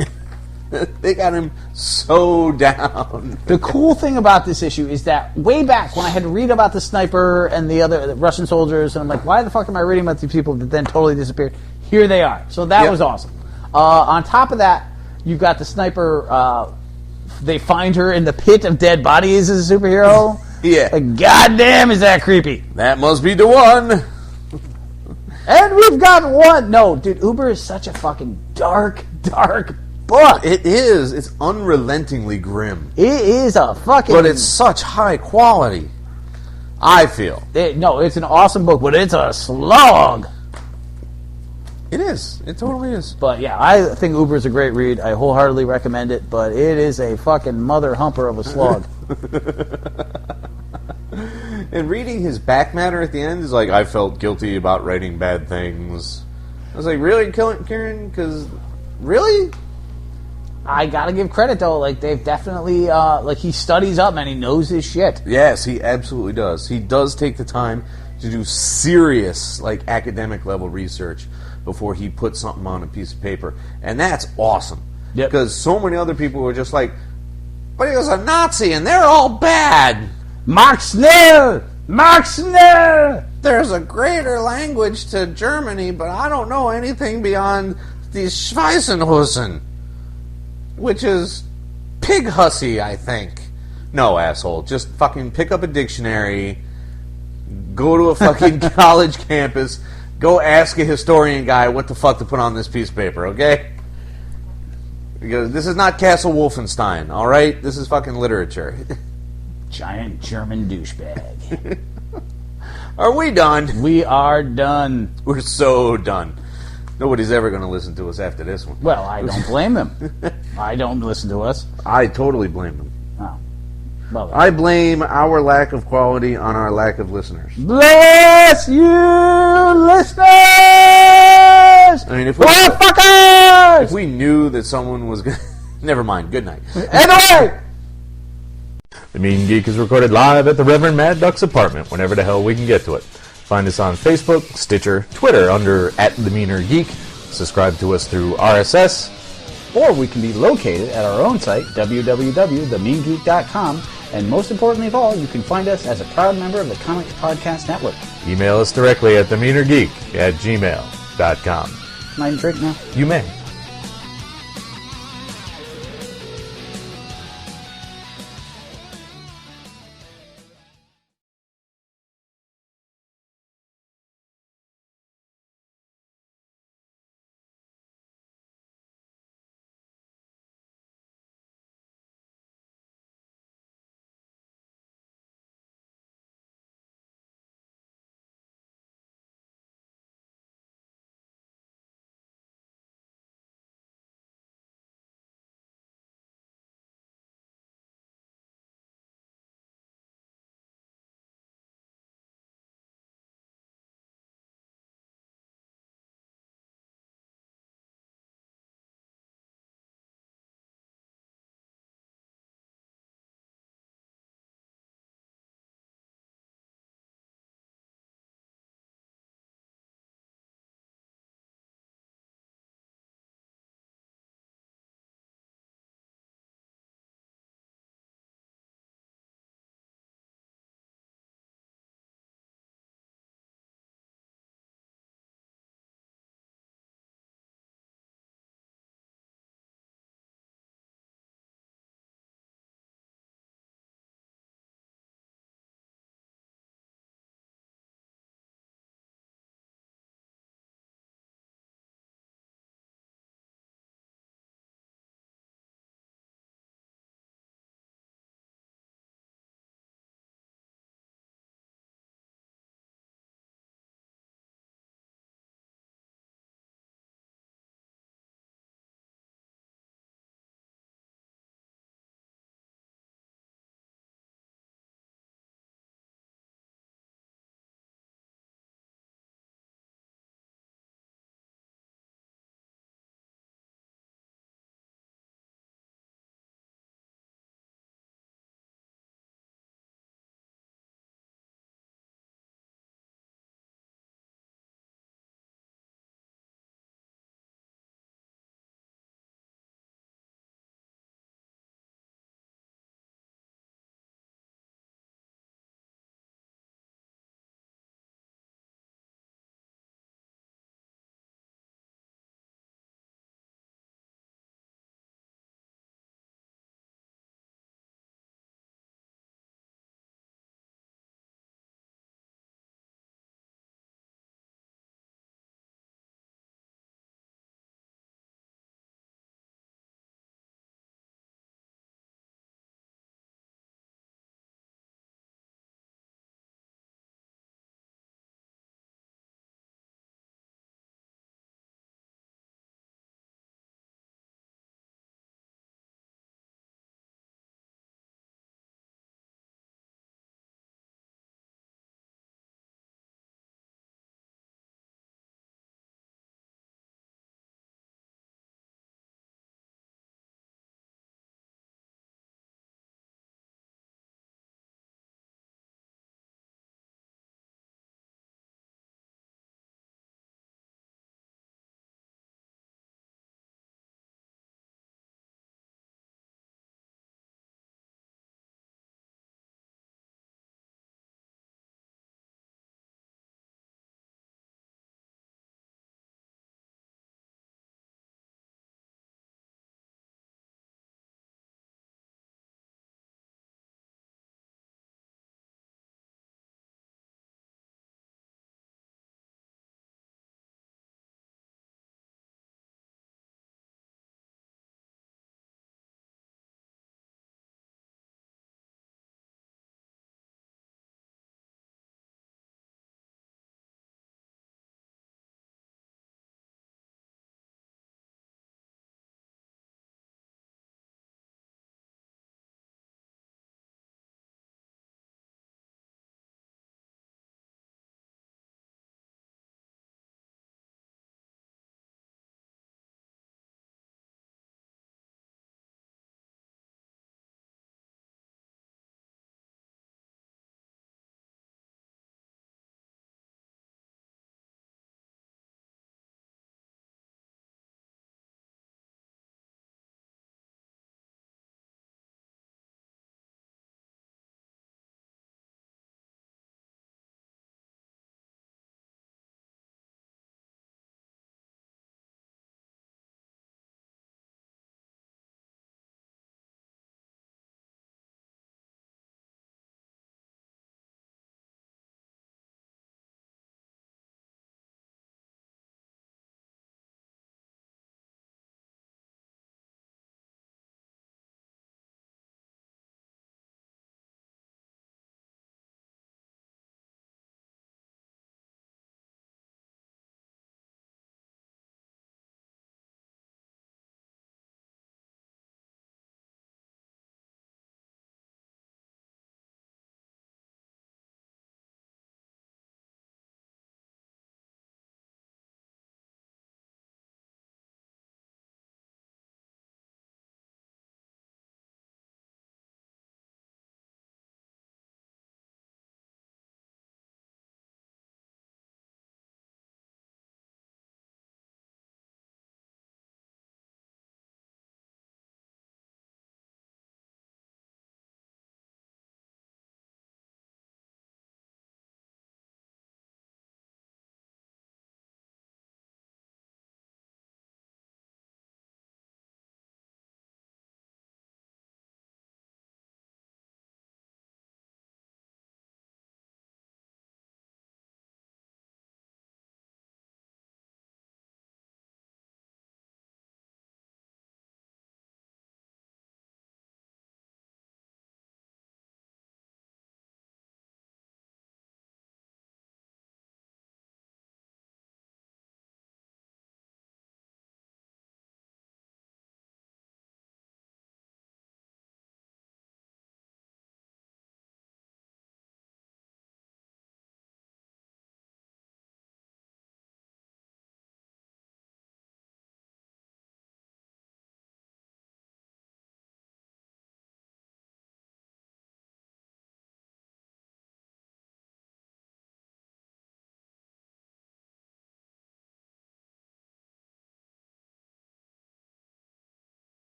They got him so down. The cool thing about this issue is that way back when I had to read about the sniper and the other Russian soldiers, and I'm like, why the fuck am I reading about these people that then totally disappeared? Here they are. So that was awesome. On top of that, you've got the sniper. They find her in the pit of dead bodies as a superhero. Yeah. Like, goddamn, is that creepy? That must be the one. And we've got one. No, dude, Uber is such a fucking dark, dark book. It is. It's unrelentingly grim. It is a fucking... But it's such high quality. I feel. No, it's an awesome book, but it's a slog. It is. It totally is. But yeah, I think Uber is a great read. I wholeheartedly recommend it, but it is a fucking mother humper of a slog. And reading his back matter at the end is like, I felt guilty about writing bad things. I was like, really, Kieran? Because, really? I gotta give credit, though. Like, they've definitely, he studies up and he knows his shit. Yes, he absolutely does. He does take the time to do serious, like, academic level research before he puts something on a piece of paper. And that's awesome. Yep. Because so many other people were just like, but he was a Nazi and they're all bad. Mark Snell! Mark Snell! There's a greater language to Germany, but I don't know anything beyond the Schweizenhusen, which is pig hussy, I think. No, asshole. Just fucking pick up a dictionary, go to a fucking college campus, go ask a historian guy what the fuck to put on this piece of paper, okay? Because this is not Castle Wolfenstein, alright? This is fucking literature. Giant German douchebag. Are we done? We are done. We're so done. Nobody's ever going to listen to us after this one. Well, I don't blame them. I don't listen to us. I totally blame them. Oh. Well, I blame our lack of quality on our lack of listeners. bless you, listeners! I mean, if we knew that someone was going to... Never mind. Good night. Anyway! The Mean Geek is recorded live at the Reverend Mad Duck's apartment whenever the hell we can get to it. Find us on Facebook, Stitcher, Twitter under @TheMeanerGeek. Subscribe to us through RSS. Or we can be located at our own site, www.themeangeek.com. And most importantly of all, you can find us as a proud member of the Comics Podcast Network. Email us directly at TheMeanerGeek@gmail.com. Can I drink now? You may.